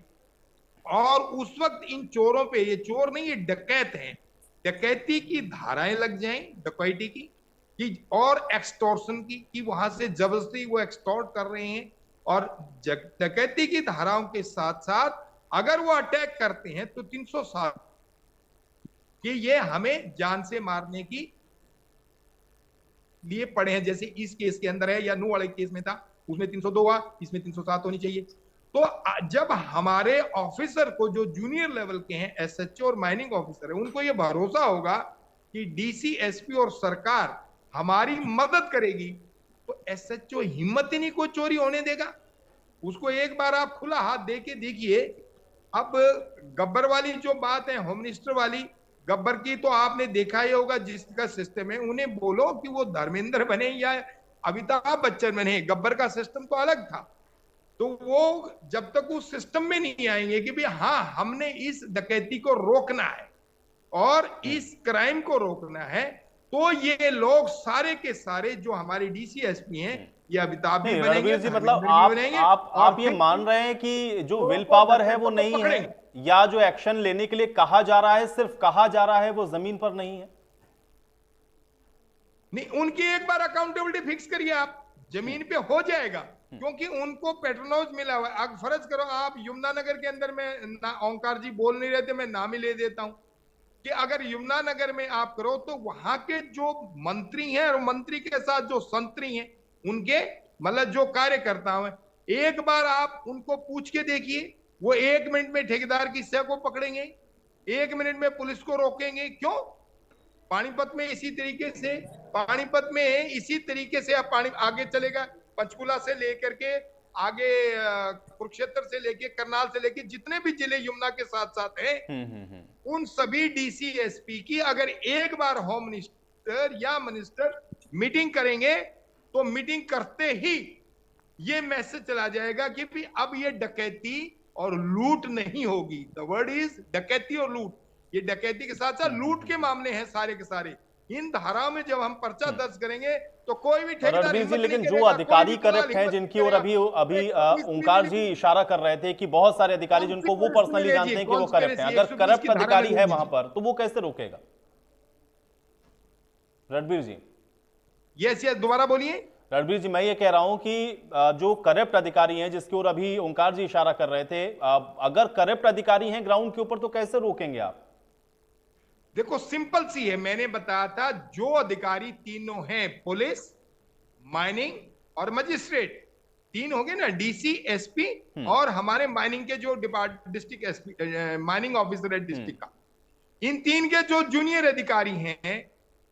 और उस वक्त इन चोरों पे, ये चोर नहीं, ये डकैत हैं, डकैती की धाराएं लग जाएं, डकैती की और एक्सटॉर्शन की, कि वहां से जबरदस्ती वो एक्सटॉर्ट कर रहे हैं। और डकैती की धाराओं के साथ साथ अगर वो अटैक करते हैं तो 307 कि ये हमें जान से मारने की लिए पड़े हैं, जैसे इस केस के अंदर है या नू वाले केस में था, उसमें 302 हुआ, इसमें 307 होनी चाहिए। तो जब हमारे ऑफिसर को जो जूनियर लेवल के हैं, एसएचओ और माइनिंग ऑफिसर है, उनको ये भरोसा होगा कि डीसी, एसपी और सरकार हमारी मदद करेगी, तो एसएचओ हिम्मत ही नहीं कोई चोरी होने देगा। उसको एक बार आप खुला हाथ दे के देखिए। अब गब्बर वाली जो बात है, होम मिनिस्टर वाली, गब्बर की तो आपने देखा ही होगा जिसका सिस्टम है, उन्हें बोलो कि वो धर्मेंद्र बने या अमिताभ बच्चन बने, गब्बर का सिस्टम तो अलग था। तो वो जब तक उस सिस्टम में नहीं आएंगे कि भाई हाँ हमने इस डकैती को रोकना है और इस क्राइम को रोकना है, तो ये लोग सारे के सारे जो हमारे डीसी एसपी हैं, ये अमिताभ भी नहीं बनेंगे, रणवीर जी, मतलब धर्मेंद्र भी बनेंगे। आप और ये फिर मान रहे हैं कि जो विल वो पावर है डकैतों वो को नहीं है, पकड़ेंगे। या जो एक्शन लेने के लिए कहा जा रहा है, सिर्फ कहा जा रहा है, वो जमीन पर नहीं है? नहीं, उनकी एक बार अकाउंटेबिलिटी फिक्स करिए आप, जमीन पे हो जाएगा, क्योंकि उनको पेट्रोनोज मिला हुआ है। अब फर्ज करो आप यमुनानगर के अंदर में ओंकार जी बोल नहीं रहे थे, मैं नाम ही ले देता हूं कि अगर यमुनानगर में आप करो तो वहां के जो मंत्री हैं और मंत्री के साथ जो संतरी हैं, उनके मतलब जो कार्यकर्ता हैं, एक बार आप उनको पूछ के देखिए, वो 1 मिनट में ठेकेदार की सह को पकड़ेंगे, 1 मिनट में पुलिस को रोकेंगे। क्यों? पानीपत में इसी तरीके से, पानीपत में इसी तरीके से आप पानी आगे चलेगा, पंचकुला से लेकर के आगे कुरुक्षेत्र से लेके करनाल से लेके जितने भी जिले यमुना के साथ साथ हैं, उन सभी डीसी एसपी की अगर एक बार होम मिनिस्टर या मिनिस्टर मीटिंग करेंगे, तो मीटिंग करते ही ये मैसेज चला जाएगा कि भी अब ये डकैती और लूट नहीं होगी। द वर्ड इज डकैती और लूट। ये डकैती के साथ साथ लूट के मामले हैं सारे के सारे। इन धाराओं में जब हम पर्चा दर्ज करेंगे तो कोई भी ठेकेदार रणवीर जी, हिम्मत लेकिन नहीं जो करेगा, अधिकारी कोई भी दलाल करप्ट हैं, हिम्मत जिनकी नहीं ओर अभी करेगा। अभी एक ओंकार जी इशारा कर रहे थे कि बहुत सारे अधिकारी जिनको वो पर्सनली जानते हैं कि वो करप्ट हैं, अगर 120 करप्ट की धारा अधिकारी में है बोल वहां पर, तो वो कैसे रोकेगा? रणवीर जी, यस यस, दोबारा बोलिए। रणवीर जी, मैं ये कह रहा हूं कि जो करप्ट अधिकारी हैं, जिसकी ओर अभी ओंकार जी इशारा कर रहे थे, अगर करप्ट अधिकारी हैं ग्राउंड के ऊपर, तो कैसे रोकेंगे आप? देखो सिंपल सी है, मैंने बताया था जो अधिकारी तीनों हैं, पुलिस, माइनिंग और मजिस्ट्रेट, तीन हो गए ना, डीसी, एसपी और हमारे माइनिंग के जो डिस्ट्रिक्ट एसपी, माइनिंग ऑफिसर है डिस्ट्रिक्ट का, इन तीन के जो जूनियर अधिकारी हैं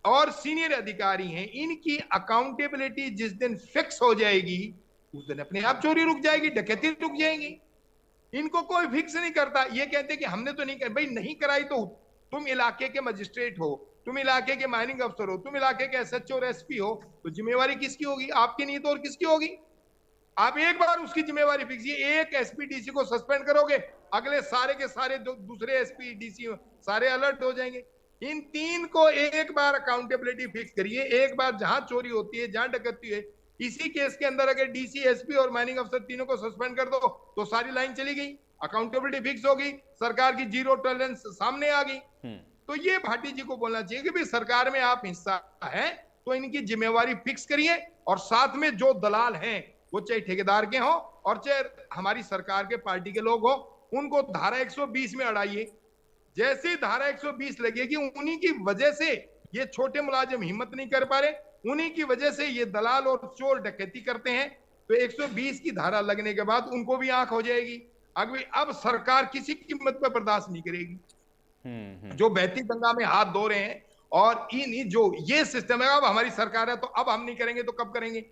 और सीनियर अधिकारी हैं, इनकी अकाउंटेबिलिटी जिस दिन फिक्स हो जाएगी, उस दिन अपने आप चोरी रुक जाएगी, डकैती रुक जाएगी। इनको कोई फिक्स नहीं करता। ये कहते कि हमने तो नहीं कर, भाई नहीं कराई तो तुम इलाके के मजिस्ट्रेट हो, तुम इलाके के माइनिंग अफसर हो, तुम इलाके के एसएचओ और एसपी हो, तो जिम्मेवारी किसकी होगी? आपकी नहीं तो और किसकी होगी? आप एक बार उसकी जिम्मेवारी फिक्स, एक एसपी डीसी को सस्पेंड करोगे, अगले सारे के सारे दूसरे एसपी डीसी सारे अलर्ट हो जाएंगे। इन तीन को एक बार अकाउंटेबिलिटी फिक्स करिए। एक बार जहां चोरी होती है, जहां डकैती है, इसी केस के अंदर अगर डीसी, एसपी और माइनिंग अफसर तीनों को सस्पेंड कर दो, तो सारी लाइन चली गई, अकाउंटेबिलिटी फिक्स होगी, सरकार की जीरो टॉलरेंस सामने आ गई। तो ये भाटी जी को बोलना चाहिए कि भाई सरकार में आप हिस्सा है तो इनकी जिम्मेवारी फिक्स करिए, और साथ में जो दलाल हैं, वो चाहे ठेकेदार के हो और चाहे हमारी सरकार के पार्टी के लोग हो, उनको धारा 120 में अड़ाइए। जैसे धारा 120 लगेगी, उन्हीं की वजह से ये छोटे मुलाजिम हिम्मत नहीं कर पा रहे, उन्हीं की वजह से ये दलाल और चोर डकैती करते हैं, तो 120 की धारा लगने के बाद उनको भी आंख हो जाएगी। अब सरकार किसी कीमत पर बर्दाश्त नहीं करेगी। जो बहती गंगा में हाथ धो रहे हैं और इन जो ये सिस्टम है, अब हमारी सरकार है तो अब हम नहीं करेंगे तो कब करेंगे?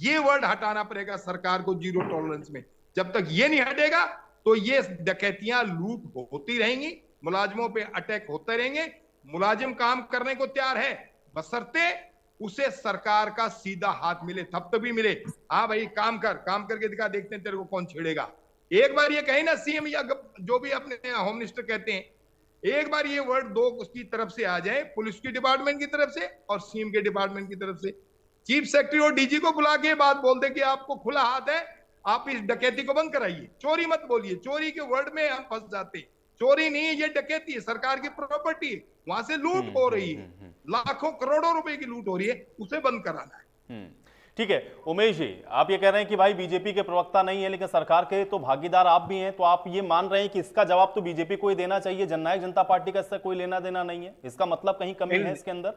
ये वर्ड हटाना पड़ेगा सरकार को जीरो टॉलरेंस में। जब तक ये नहीं हटेगा तो ये डकैतियां, लूट होती रहेंगी, मुलाजिमों पे अटैक होते रहेंगे। मुलाजिम काम करने को तैयार है, बशर्ते उसे सरकार का सीधा हाथ मिले, थपथपी मिले। हाँ भाई काम कर, काम करके दिखा, देखते हैं तेरे को कौन छेड़ेगा। एक बार ये कहे ना सीएम या जो भी अपने होम मिनिस्टर कहते हैं, एक बार ये वर्ड दो उसकी तरफ से आ जाए, पुलिस की डिपार्टमेंट की तरफ से और सीएम के डिपार्टमेंट की तरफ से, चीफ सेक्रेटरी और डीजी को बुला के बात बोल दे कि आपको खुला हाथ है, आप इस डकैती को बंद कराइए, चोरी मत बोलिए। चोरी के वर्ड में हम फंस जाते हैं। चोरी नहीं है, ये डकैती है, सरकार की प्रॉपर्टी है, वहां से लूट हो रही है, लाखों करोड़ों रुपए की लूट हो रही है, उसे बंद कराना है। ठीक है उमेश जी, आप ये कह रहे हैं कि भाई बीजेपी के प्रवक्ता नहीं है लेकिन सरकार के तो भागीदार आप भी हैं, तो आप ये मान रहे हैं कि इसका जवाब तो बीजेपी को ही देना चाहिए, जननायक जनता पार्टी का इससे कोई लेना देना नहीं है? इसका मतलब कहीं कमी है इसके अंदर?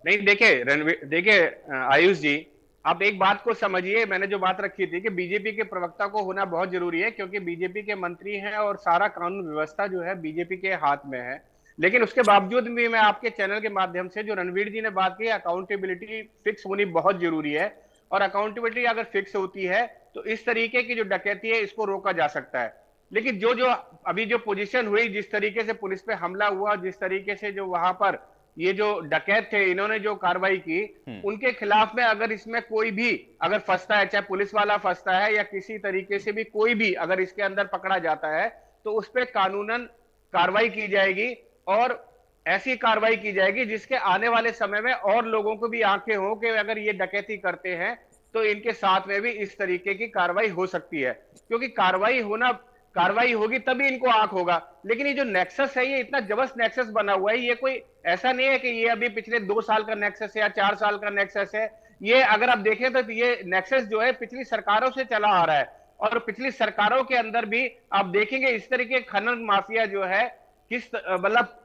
नहीं, देखिए रणवीर, देखिए आयुष जी, आप एक बात को समझिए। मैंने जो बात रखी थी कि बीजेपी के प्रवक्ता को होना बहुत जरूरी है, क्योंकि बीजेपी के मंत्री हैं और सारा कानून व्यवस्था जो है बीजेपी के हाथ में है। लेकिन उसके बावजूद भी मैं आपके चैनल के माध्यम से, जो रणवीर जी ने बात की, अकाउंटेबिलिटी फिक्स होनी बहुत जरूरी है। और अकाउंटेबिलिटी अगर फिक्स होती है तो इस तरीके की जो डकैती है इसको रोका जा सकता है। लेकिन जो जो अभी जो पोजीशन हुई, जिस तरीके से पुलिस पे हमला हुआ, जिस तरीके से जो वहां पर ये जो डकैत थे इन्होंने जो कार्रवाई की, उनके खिलाफ में अगर इसमें कोई भी अगर फंसता है, चाहे पुलिस वाला फंसता है या किसी तरीके से भी कोई भी अगर इसके अंदर पकड़ा जाता है, तो उस पर कानूनन कार्रवाई की जाएगी। और ऐसी कार्रवाई की जाएगी जिसके आने वाले समय में और लोगों को भी आंखें हो कि अगर ये डकैती करते हैं तो इनके साथ में भी इस तरीके की कार्रवाई हो सकती है। क्योंकि कार्रवाई होगी तभी इनको आंख होगा। लेकिन ये जो नेक्सस है, ये इतना जबरदस्त नेक्सस बना हुआ है, ये कोई ऐसा नहीं है कि ये अभी पिछले 2 साल का नेक्सस है या 4 साल का नेक्सस है। ये अगर आप देखें तो ये नेक्सस जो है पिछली सरकारों से चला आ रहा है। और पिछली सरकारों के अंदर भी आप देखेंगे इस तरीके खनन माफिया जो है किस मतलब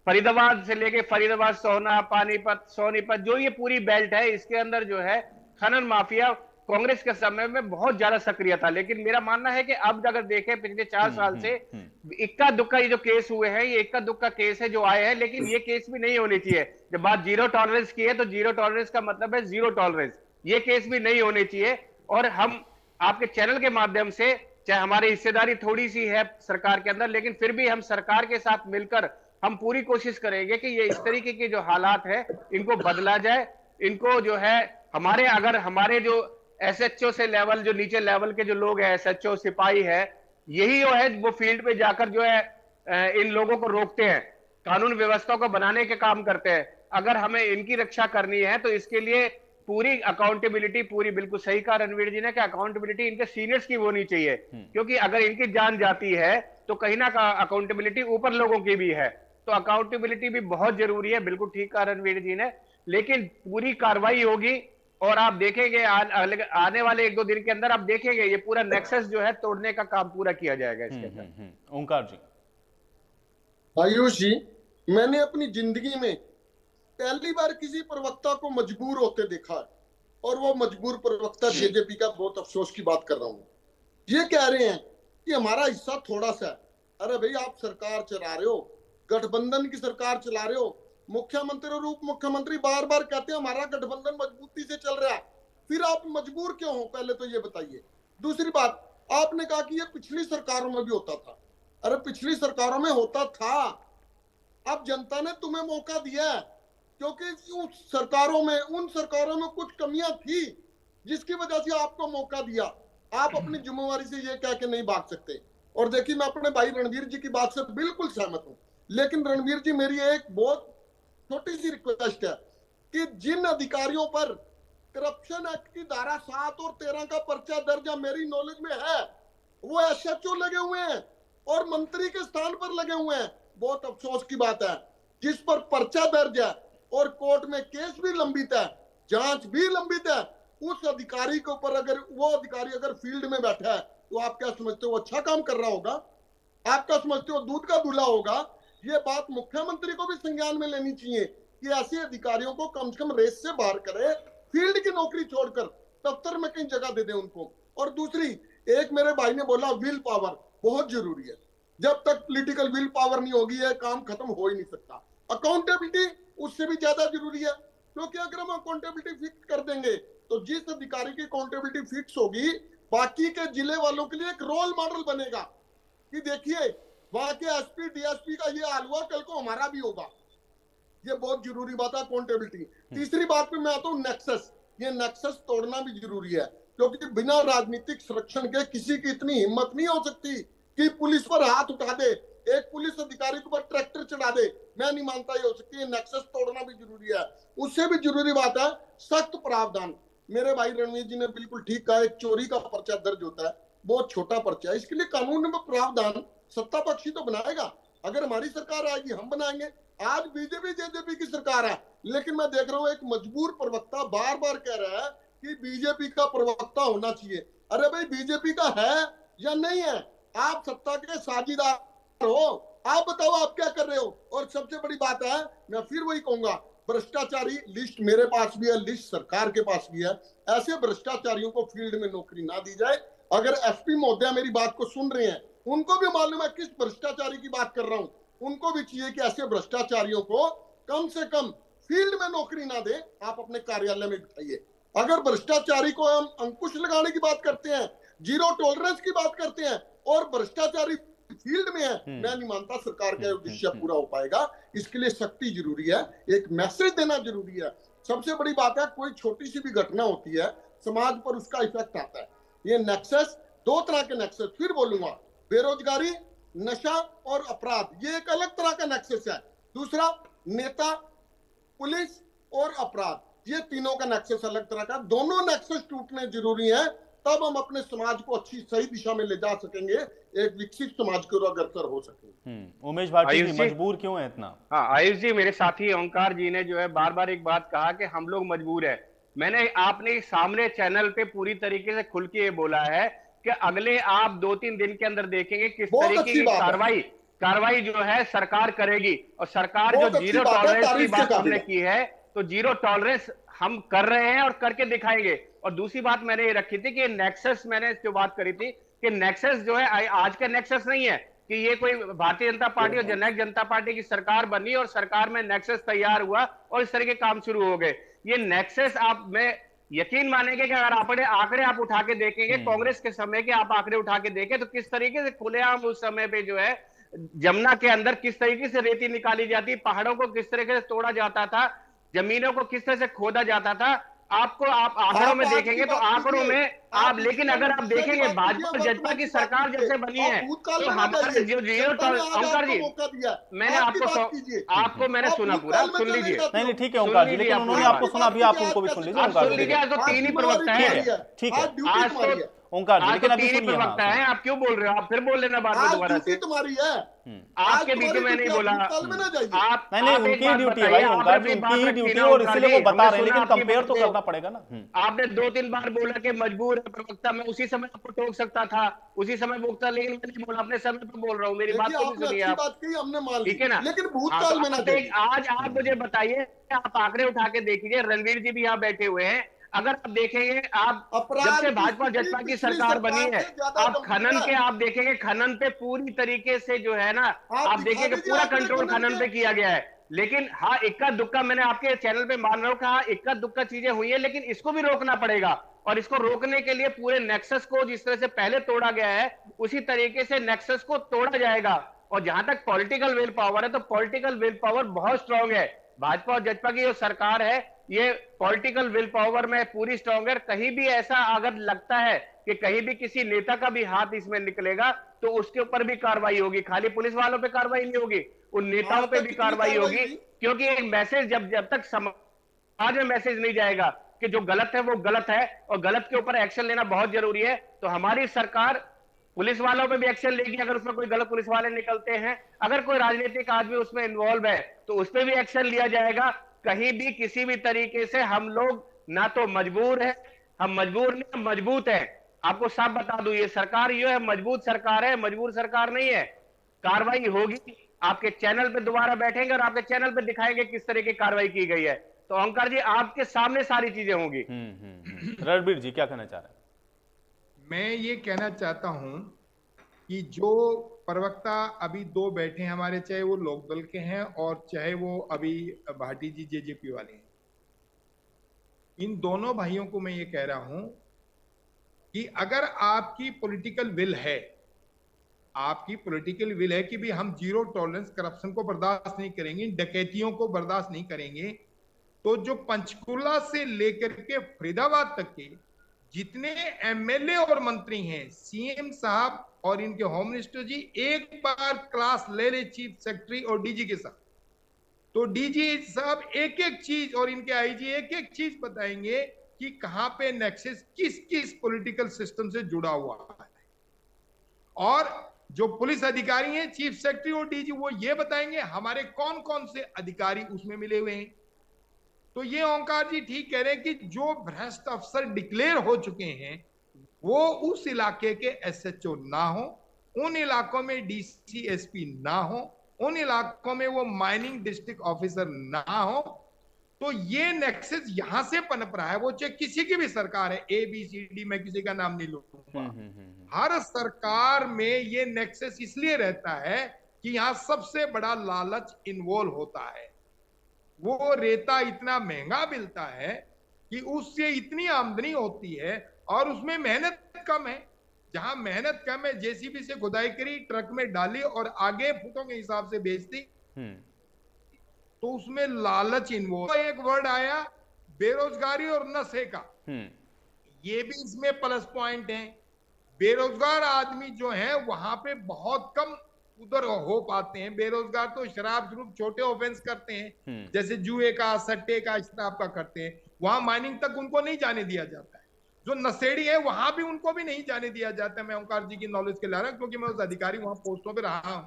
फरीदाबाद से लेके फरीदाबाद, सोना, पानीपत, सोनीपत, जो ये पूरी बेल्ट है, इसके अंदर जो है खनन माफिया कांग्रेस के समय में बहुत ज्यादा सक्रिय था। लेकिन मेरा मानना है कि अब अगर देखें पिछले 4 साल से इक्का दुक्का ये जो केस हुए हैं, ये इक्का दुक्का केस है जो आए हैं। लेकिन ये केस भी नहीं होनी चाहिए। जब बात जीरो टॉलरेंस की है तो जीरो टॉलरेंस का मतलब है जीरो टॉलरेंस। ये केस भी नहीं होने चाहिए। और हम आपके चैनल के माध्यम से, चाहे हमारी हिस्सेदारी थोड़ी सी है सरकार के अंदर, लेकिन फिर भी हम सरकार के साथ मिलकर हम पूरी कोशिश करेंगे कि ये इस तरीके के जो हालात है इनको बदला जाए। इनको जो है हमारे जो एसएचओ से लेवल, जो नीचे लेवल के जो लोग हैं, एसएचओ, सिपाही है, यही जो है वो फील्ड पे जाकर जो है इन लोगों को रोकते हैं, कानून व्यवस्था को बनाने के काम करते हैं। अगर हमें इनकी रक्षा करनी है तो इसके लिए पूरी अकाउंटेबिलिटी, पूरी बिल्कुल सही कहा रणवीर जी ने कि अकाउंटेबिलिटी इनके सीनियर्स की होनी चाहिए। क्योंकि अगर इनकी जान जाती है तो कहीं ना अकाउंटेबिलिटी ऊपर लोगों की भी है। तो अकाउंटेबिलिटी भी बहुत जरूरी है, बिल्कुल ठीक कहा रणवीर जी ने। लेकिन पूरी कार्रवाई होगी और आप देखेंगे आने वाले 1-2 दिन के अंदर आप देखेंगे ये पूरा नेक्सस जो है तोड़ने का काम पूरा किया जाएगा इसके अंदर। ओंकार जी। आयुष जी, मैंने अपनी जिंदगी में पहली बार किसी प्रवक्ता को मजबूर होते देखा है। और वो मजबूर प्रवक्ता जेजेपी का, बहुत अफसोस की बात कर रहा हूं, ये कह रहे हैं कि हमारा हिस्सा थोड़ा सा है। अरे भाई, आप सरकार चला रहे हो, गठबंधन की सरकार चला रहे हो, मुख्यमंत्री और उप मुख्यमंत्री बार बार कहते हैं हमारा गठबंधन मजबूती से चल रहा है, फिर आप मजबूर क्यों हो, पहले तो ये बताइए। दूसरी बात, आपने कहा कि ये पिछली सरकारों में भी होता था। अरे पिछली सरकारों में होता था, अब जनता ने तुम्हें मौका दिया है, क्योंकि उन सरकारों में कुछ कमियां थी जिसकी वजह से आपको मौका दिया। आप अपनी जिम्मेवारी से ये कह के नहीं भाग सकते। और देखिए, मैं अपने भाई रणवीर जी की बात से बिल्कुल सहमत हूं, लेकिन रणवीर जी, मेरी एक बहुत छोटी सी रिक्वेस्ट है कि जिन अधिकारियों पर करप्शन एक्ट की धारा 7 और 13 का पर्चा दर्ज मेरी नॉलेज में है, वो एसएचओ लगे हुए हैं और मंत्री के स्थान पर लगे हुए हैं। बहुत अफसोस की बात है, जिस पर पर्चा दर्ज है और कोर्ट में केस भी लंबित है, जांच भी लंबित है, उस अधिकारी के ऊपर अगर वो अधिकारी अगर फील्ड में बैठा है तो आप क्या समझते हो, अच्छा काम कर रहा होगा? आप क्या समझते हो, दूध का दूल्हा होगा? ये बात मुख्यमंत्री को भी संज्ञान में लेनी चाहिए कि ऐसे अधिकारियों को कम से कम रेस से बाहर करे, फील्ड की नौकरी छोड़कर दफ्तर में कहीं जगह दे दे उनको। और दूसरी, एक मेरे भाई ने बोला विल पावर बहुत जरूरी है। जब तक पॉलिटिकल विल पावर नहीं होगी ये काम खत्म हो ही नहीं सकता। अकाउंटेबिलिटी उससे भी ज्यादा जरूरी है, क्योंकि अगर हम अकाउंटेबिलिटी फिक्स कर देंगे तो जिस अधिकारी की अकाउंटेबिलिटी फिक्स होगी, बाकी के जिले वालों के लिए एक रोल मॉडल बनेगा कि देखिए वहां के एसपी डीएसपी का ये हाल हुआ, कल को हमारा भी होगा। ये बहुत जरूरी बात है, अकाउंटेबिलिटी। तीसरी बात पे मैं आता हूँ नेक्सस। ये नेक्सस तोड़ना भी जरूरी है, क्योंकि बिना राजनीतिक संरक्षण के किसी की इतनी हिम्मत नहीं हो सकती कि पुलिस पर हाथ उठा दे, एक पुलिस अधिकारी के ऊपर ट्रैक्टर चढ़ा दे। मैं नहीं मानता ये हो सकती है। नेक्सस तोड़ना भी जरूरी है। उससे भी जरूरी बात है सख्त प्रावधान। मेरे भाई रणवीर जी ने बिल्कुल ठीक कहा, एक चोरी का पर्चा दर्ज होता है, बहुत छोटा पर्चा है, इसके लिए कानून में प्रावधान सत्ता पक्षी तो बनाएगा। अगर हमारी सरकार आएगी हम बनाएंगे। आज बीजेपी जेजेपी की सरकार है, लेकिन मैं देख रहा हूँ एक मजबूर प्रवक्ता बार बार कह रहा है कि बीजेपी का प्रवक्ता होना चाहिए। अरे भाई, बीजेपी का है या नहीं है? आप सत्ता के साझीदार हो, आप बताओ आप क्या कर रहे हो। और सबसे बड़ी बात है, मैं फिर वही कहूंगा, भ्रष्टाचारी लिस्ट मेरे पास भी है, लिस्ट सरकार के पास भी है। ऐसे भ्रष्टाचारियों को फील्ड में नौकरी ना दी जाए। अगर एसपी महोदय मेरी बात को सुन रहे हैं, उनको भी मालूम है किस भ्रष्टाचारी की बात कर रहा हूं। उनको भी चाहिए कि ऐसे भ्रष्टाचारियों को कम से कम फील्ड में नौकरी ना दे, आप अपने कार्यालय में बिठाइए। अगर भ्रष्टाचारी को हम अंकुश लगाने की बात करते हैं, जीरो टॉलरेंस की बात करते हैं, और भ्रष्टाचारी फील्ड में है, मैं नहीं मानता सरकार का उद्देश्य पूरा हो पाएगा। इसके लिए सख्ती जरूरी है, एक मैसेज देना जरूरी है। सबसे बड़ी बात है, कोई छोटी सी भी घटना होती है, समाज पर उसका इफेक्ट आता है। ये नेक्सस, दो तरह के नेक्सस, फिर बोलूंगा, बेरोजगारी, नशा और अपराध, ये एक अलग तरह का नेक्सस है। दूसरा, नेता, पुलिस और अपराध, ये तीनों का नेक्सस अलग तरह का। दोनों नेक्सस टूटने जरूरी है, तब हम अपने समाज को अच्छी सही दिशा में ले जा सकेंगे, एक विकसित समाज की ओर अग्रसर हो सकेंगे। उमेश भाटी जी, आयुष जी, मजबूर क्यों है इतना? हाँ आयुष जी, मेरे साथी ओंकार जी ने जो है बार बार एक बात कहा कि हम लोग मजबूर है। मैंने आपने सामने चैनल पे पूरी तरीके से खुल के ये बोला है कि अगले आप 2-3 दिन के अंदर देखेंगे किस बहुत तरीके अच्छी की बात है। कार्रवाई जो है सरकार करेगी। और सरकार जो बहुत अच्छी जीरो बात है, टॉलरेंस की तारीफ के बात काबिल हमने है। की है, तो जीरो टॉलरेंस हम कर रहे हैं और करके दिखाएंगे। और दूसरी बात मैंने ये रखी थी कि नेक्सस, मैंने जो बात करी थी कि नेक्सस जो है आज का नेक्सस नहीं है कि ये कोई भारतीय जनता पार्टी और जननायक जनता पार्टी की सरकार बनी और सरकार में नेक्सस तैयार हुआ और इस तरह के काम शुरू हो गए। ये नेक्सस आप में यकीन मानेंगे कि अगर आपने आंकड़े आप उठा के देखेंगे, कांग्रेस के समय के आप आंकड़े उठा के देखें, तो किस तरीके से खुलेआम उस समय पे जो है जमुना के अंदर किस तरीके से रेती निकाली जाती, पहाड़ों को किस तरीके से तोड़ा जाता था, जमीनों को किस तरह से खोदा जाता था। आपको आप आंकड़ों में देखेंगे तो आंकड़ों में आप, लेकिन अगर आप देखेंगे भाजपा और जजपा की सरकार जब से बनी है तो हमारे जो जीरो ओंकार जी, मैंने आपको मैंने सुना पूरा, सुन लीजिए। नहीं ठीक है ओंकार जी, लेकिन उन्होंने आपको सुना, अभी आप उनको भी सुन लीजिए। आप सुन लीजिए, आज तो 3 ही प्रवक्ता है। ठीक है आज तो ओंकार जी, आज लेकिन तो अभी 3 ही सुनिए। प्रवक्ता है, आप क्यों बोल रहे हो? आप फिर बोल लेना बाद में दोबारा से। तुम्हारी है, आपके बीच में नहीं बोला। आप नहीं, उनकी ही ड्यूटी है भाई ओंकार जी, उनकी ही ड्यूटी है और इसीलिए वो बता रहे हैं, लेकिन कंपेयर तो करना पड़ेगा ना। आपने 2-3 बार बोला कि मजबूर है प्रवक्ता, मैं उसी समय आपको टोक सकता था, उसी समय बोलता, लेकिन मैं नहीं बोला, अपने समय पर बोल रहा हूँ। मेरी बात को भी सुनिए आप, ठीक है ना? लेकिन भूतकाल में ना जाइए। आज आप मुझे बताइए, आप आंकड़े उठा के देखिए, रणवीर जी भी यहाँ बैठे हुए हैं। अगर आप देखेंगे, आप जब से भाजपा जजपा की सरकार बनी है, आप खनन के आप देखेंगे, खनन पे पूरी तरीके से जो है ना, आप देखेंगे पूरा कंट्रोल खनन पे किया गया है। लेकिन हाँ, इक्का दुक्का, मैंने आपके चैनल पे मान रहा हूं, कहा इक्का दुक्का चीजें हुई है, लेकिन इसको भी रोकना पड़ेगा। और इसको रोकने के लिए पूरे नेक्सस को जिस तरह से पहले तोड़ा गया है, उसी तरीके से नेक्सस को तोड़ा जाएगा। और जहां तक पॉलिटिकल विल पावर है, तो पॉलिटिकल विल पावर बहुत स्ट्रांग है। भाजपा और जजपा की जो सरकार है, ये पॉलिटिकल विल पावर में पूरी स्ट्रांग है। कहीं भी ऐसा अगर लगता है कि कहीं भी किसी नेता का भी हाथ इसमें निकलेगा, तो उसके ऊपर भी कार्रवाई होगी। खाली पुलिस वालों पे कार्रवाई नहीं होगी, उन नेताओं पे भी कार्रवाई होगी। क्योंकि एक मैसेज जब तक समाज में मैसेज नहीं जाएगा कि जो गलत है वो गलत है और गलत के ऊपर एक्शन लेना बहुत जरूरी है, तो हमारी सरकार पुलिस वालों पे भी एक्शन लेगी। अगर उसमें कोई गलत पुलिस वाले निकलते हैं, अगर कोई राजनीतिक आदमी उसमें इन्वॉल्व है, तो उस पर भी एक्शन लिया जाएगा। कहीं भी किसी भी तरीके से हम लोग ना तो मजबूर है, हम मजबूर नहीं, हम मजबूत है। आपको साफ बता दूं, ये सरकार ये है, मजबूत सरकार है, मजबूर सरकार नहीं है। कार्रवाई होगी, आपके चैनल पे दोबारा बैठेंगे और आपके चैनल पे दिखाएंगे किस तरह की कार्रवाई की गई है। तो ओंकार जी, आपके सामने सारी चीजें होंगी। रणबीर जी क्या कहना चाह रहे हैं? मैं ये कहना चाहता हूं कि जो प्रवक्ता अभी 2 बैठे हैं हमारे, चाहे वो लोकदल के हैं और चाहे वो अभी भाटी जी जेजेपी वाले हैं, इन दोनों भाइयों को मैं ये कह रहा हूं कि अगर आपकी पॉलिटिकल विल है, आपकी पॉलिटिकल विल है कि भी हम जीरो टॉलरेंस करप्शन को बर्दाश्त नहीं करेंगे, डकैतियों को बर्दाश्त नहीं करेंगे, तो जो पंचकुला से लेकर के फरीदाबाद तक के जितने एमएलए और मंत्री हैं, सीएम साहब और इनके होम मिनिस्टर जी एक बार क्लास ले ले चीफ सेक्रेटरी और डीजी के साथ, तो डीजी साहब एक एक चीज और इनके आईजी एक एक चीज बताएंगे कि कहां पे नेक्सस किस किस पॉलिटिकल सिस्टम से जुड़ा हुआ है। और जो पुलिस अधिकारी हैं, चीफ सेक्रेटरी और डीजी, वो ये बताएंगे हमारे कौन कौन से अधिकारी उसमें मिले हुए हैं। तो ये ओंकार जी ठीक कह रहे हैं कि जो भ्रष्ट अफसर डिक्लेयर हो चुके हैं, वो उस इलाके के एसएचओ ना हो, उन इलाकों में डीसी एसपी ना हो, उन इलाकों में वो माइनिंग डिस्ट्रिक्ट ऑफिसर ना हो, तो ये नेक्सस यहां से पनप रहा है, वो चाहे किसी की भी सरकार है, ABCD, मैं किसी का नाम नहीं लूंगा, हर सरकार में ये नेक्सस इसलिए रहता है कि यहां सबसे बड़ा लालच इन्वॉल्व होता है। वो रेता इतना महंगा मिलता है कि उससे इतनी आमदनी होती है और उसमें मेहनत कम है। जहां मेहनत कम है, JCB से खुदाई करी, ट्रक में डाली और आगे फुटों के हिसाब से बेच दी, तो उसमें लालच इन्वॉल्व। एक वर्ड आया बेरोजगारी और नशे का, ये भी इसमें प्लस पॉइंट है। बेरोजगार आदमी जो है वहां पे बहुत कम उधर हो पाते हैं। बेरोजगार तो शराब शुरू छोटे ऑफेंस करते हैं, जैसे जुए का, सट्टे का, शराब का करते हैं, वहां माइनिंग तक उनको नहीं जाने दिया जाता है। जो नशेड़ी है वहां भी उनको भी नहीं जाने दिया जाता है। मैं ओंकार जी की नॉलेज के ला रहा हूं, क्योंकि मैं उस अधिकारी वहां पोस्टों पे रहा हूं।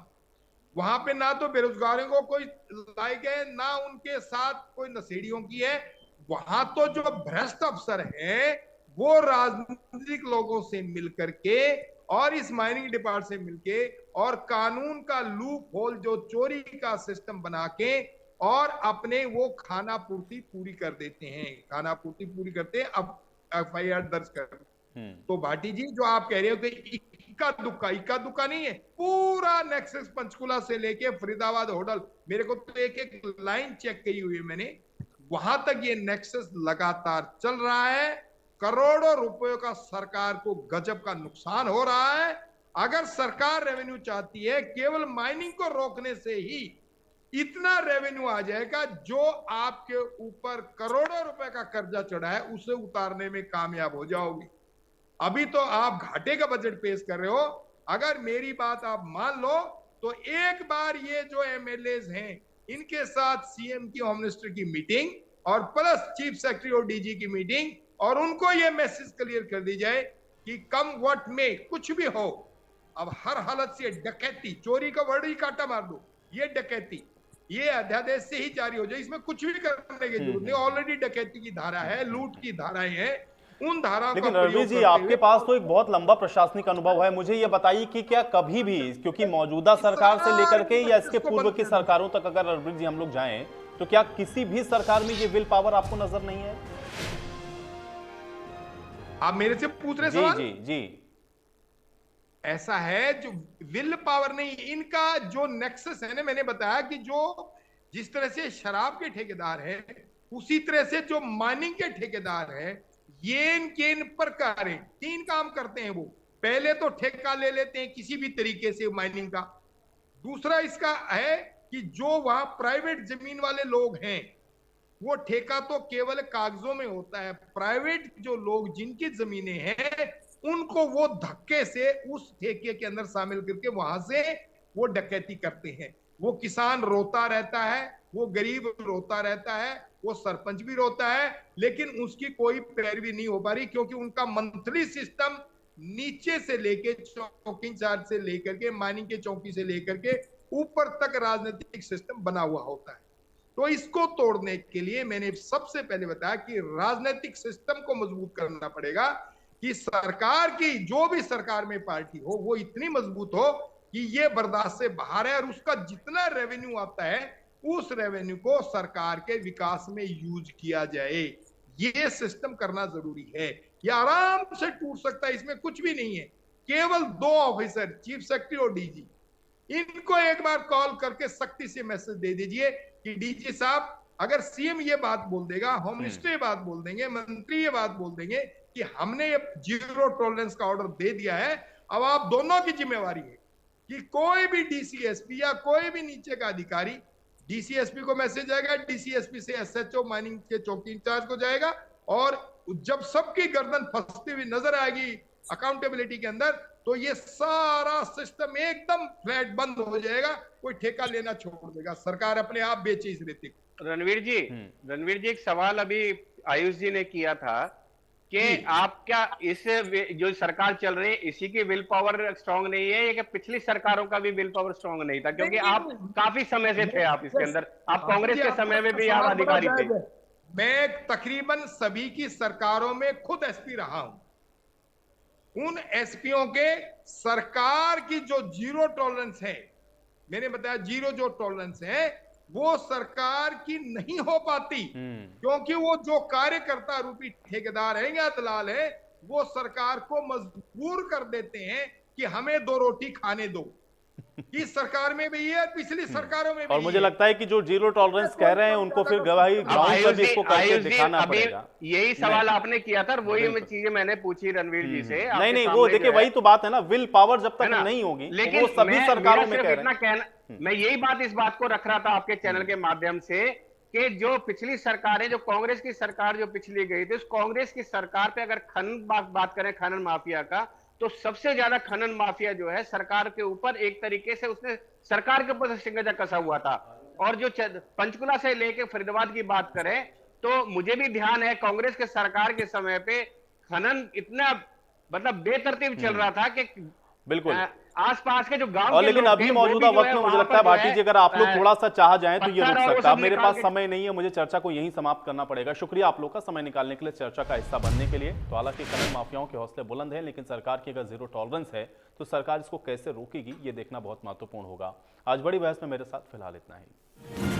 वहां पे ना तो बेरोजगारों को कोई लायक है, ना उनके साथ कोई नशेड़ियों की है। वहां तो जो भ्रष्ट अफसर हैं वो राजनीतिक लोगों से मिलकर के और इस माइनिंग डिपार्टमेंट से मिलके और कानून का लूप होल, जो चोरी का सिस्टम बना के और अपने वो खाना पूर्ति पूरी कर देते हैं, खाना पूर्ति पूरी करते हैं, अब FIR दर्ज कर। तो भाटी जी जो आप कह रहे हो कि इक्का दुक्का नहीं है, पूरा नेक्सस पंचकुला से लेके फरीदाबाद होटल, मेरे को तो एक एक लाइन चेक करी हुई है मैंने, वहां तक ये नेक्सस लगातार चल रहा है। करोड़ों रुपयों का सरकार को गजब का नुकसान हो रहा है। अगर सरकार रेवेन्यू चाहती है, केवल माइनिंग को रोकने से ही इतना रेवेन्यू आ जाएगा, जो आपके ऊपर करोड़ों रुपए का कर्जा चढ़ा है उसे उतारने में कामयाब हो जाओगे। अभी तो आप घाटे का बजट पेश कर रहे हो। अगर मेरी बात आप मान लो तो एक बार ये जो MLAs हैं इनके साथ CM की, होम मिनिस्टर की मीटिंग और प्लस चीफ सेक्रेटरी और DG की मीटिंग, और उनको ये मैसेज क्लियर कर दी जाए कि कम व्हाट में, कुछ भी हो, अब हर हालत से डकैती, चोरी का वर्ड ही काटा मार दो, ये डकैती ये अध्यादेश से ही जारी हो जाए, इसमें कुछ भी करने की जरूरत नहीं। ऑलरेडी डकैती की धारा है, लूट की धाराएं हैं, उन धाराओं लेकिन का रणवीर जी, आपके पास तो एक बहुत लंबा प्रशासनिक अनुभव है, मुझे ये बताइए कि क्या कभी भी, क्योंकि मौजूदा सरकार से लेकर के या इसके पूर्व की सरकारों तक अगर रणवीर जी हम लोग जाएं, तो क्या किसी भी सरकार में ये विल पावर आपको नजर नहीं है? आप मेरे से पूछ रहे जी सवाल? जी जी। ऐसा है, जो विल पावर नहीं, इनका जो नेक्सस है ना, मैंने बताया कि जो जिस तरह से शराब के ठेकेदार हैं, उसी तरह से जो माइनिंग के ठेकेदार हैं, ये इनके इन प्रकार 3 काम करते हैं। वो पहले तो ठेका ले लेते हैं किसी भी तरीके से माइनिंग का। दूसरा इसका है कि जो वहां प्राइवेट जमीन वाले लोग हैं, वो ठेका तो केवल कागजों में होता है। प्राइवेट जो लोग जिनकी जमीनें हैं, उनको वो धक्के से उस ठेके के अंदर शामिल करके वहां से वो डकैती करते हैं। वो किसान रोता रहता है, वो गरीब रोता रहता है, वो सरपंच भी रोता है, लेकिन उसकी कोई पैरवी नहीं हो पा रही, क्योंकि उनका मंथली सिस्टम नीचे से लेके चौकी इंचार्ज से लेकर के, माइनिंग के चौकी से लेकर के ऊपर तक राजनीतिक सिस्टम बना हुआ होता है। तो इसको तोड़ने के लिए मैंने सबसे पहले बताया कि राजनीतिक सिस्टम को मजबूत करना पड़ेगा, कि सरकार की, जो भी सरकार में पार्टी हो, वो इतनी मजबूत हो कि ये बर्दाश्त से बाहर है, और उसका जितना रेवेन्यू आता है उस रेवेन्यू को सरकार के विकास में यूज किया जाए। ये सिस्टम करना जरूरी है। ये आराम से टूट सकता है, इसमें कुछ भी नहीं है। केवल 2 ऑफिसर, चीफ सेक्रेटरी और DG, इनको एक बार कॉल करके सख्ती से मैसेज दे दीजिए कि DG साहब, अगर CM ये बात बोल देगा, होम मिनिस्टर ये बात बोल देंगे, मंत्री ये बात बोल देंगे कि हमने ये 0 टॉलरेंस का ऑर्डर दे दिया है, अब आप दोनों की जिम्मेवारी है कि कोई भी DCSP या कोई भी नीचे का अधिकारी, DCSP को मैसेज आएगा, DCSP से SHO माइनिंग के चौकी इंचार्ज को जाएगा, और जब सबकी गर्दन फंसती हुई नजर आएगी अकाउंटेबिलिटी के अंदर, तो ये सारा सिस्टम एकदम फ्लैट बंद हो जाएगा, कोई ठेका लेना छोड़ देगा, सरकार अपने आप बेचे इस रेती को। रणवीर जी एक सवाल अभी आयुष जी ने किया था कि आप क्या इस जो सरकार चल रही है इसी की विल पावर स्ट्रांग नहीं है, या कि पिछली सरकारों का भी विल पावर स्ट्रांग नहीं था? क्योंकि आप काफी समय से थे आप इसके अंदर, आप कांग्रेस के समय में भी आप अधिकारी थे। मैं तकरीबन सभी की सरकारों में खुद SP रहा हूं। उन SPओं के सरकार की जो 0 टॉलरेंस है, मैंने बताया 0 जो टॉलरेंस है, वो सरकार की नहीं हो पाती, क्योंकि वो जो कार्यकर्ता रूपी ठेकेदार हैं या दलाल हैं, वो सरकार को मजबूर कर देते हैं कि हमें 2 रोटी खाने दो। इस सरकार में भी है, पिछली सरकारों में भी और मुझे है। लगता है कि जो जीरो टॉलरेंस कह रहे हैं उनको फिर गवाही ग्राउंड पर भी इसको करके दिखाना अभी पड़ेगा। यही सवाल आपने किया था, वही चीजें मैंने पूछी रणवीर जी से। नहीं नहीं, वो देखिए वही तो बात है ना, विल पावर जब तक है ना? नहीं होगी लेकिन तो वो सभी मैं सरकारों मेरा में सिर्फ कह रहे इतना हैं। कहना, मैं यही बात इस बात को रख रहा था आपके चैनल के माध्यम से कि जो पिछली सरकारें, जो कांग्रेस की सरकार जो पिछली गई थी, उस कांग्रेस की सरकार पे अगर खनन बात करें, खनन माफिया का, तो सबसे ज्यादा खनन माफिया जो है सरकार के ऊपर एक तरीके से उसने सरकार के ऊपर शिकंजा कसा हुआ था। और जो पंचकुला से लेके फरीदाबाद की बात करें तो मुझे भी ध्यान है कांग्रेस के सरकार के समय पे खनन इतना मतलब बेतरतीब चल रहा था कि बिल्कुल। आसपास के जो गांव और के लेकिन लोग अभी थे, वो मौजूदा भी जो वक्त है में मुझे वहां लगता है पर जो भाटी जी, अगर आप लोग थोड़ा सा चाह जाएं तो ये पत्थर रुक और वो सकता है। सब मेरे निकाल पास के- समय नहीं है, मुझे चर्चा को यहीं समाप्त करना पड़ेगा। शुक्रिया आप लोग का समय निकालने के लिए, चर्चा का हिस्सा बनने के लिए। तो हालांकि खनन माफियाओं के हौसले बुलंद हैं, लेकिन सरकार की अगर जीरो टॉलरेंस है तो सरकार इसको कैसे रोकेगी, ये देखना बहुत महत्वपूर्ण होगा। आज बड़ी बहस में मेरे साथ फिलहाल इतना ही।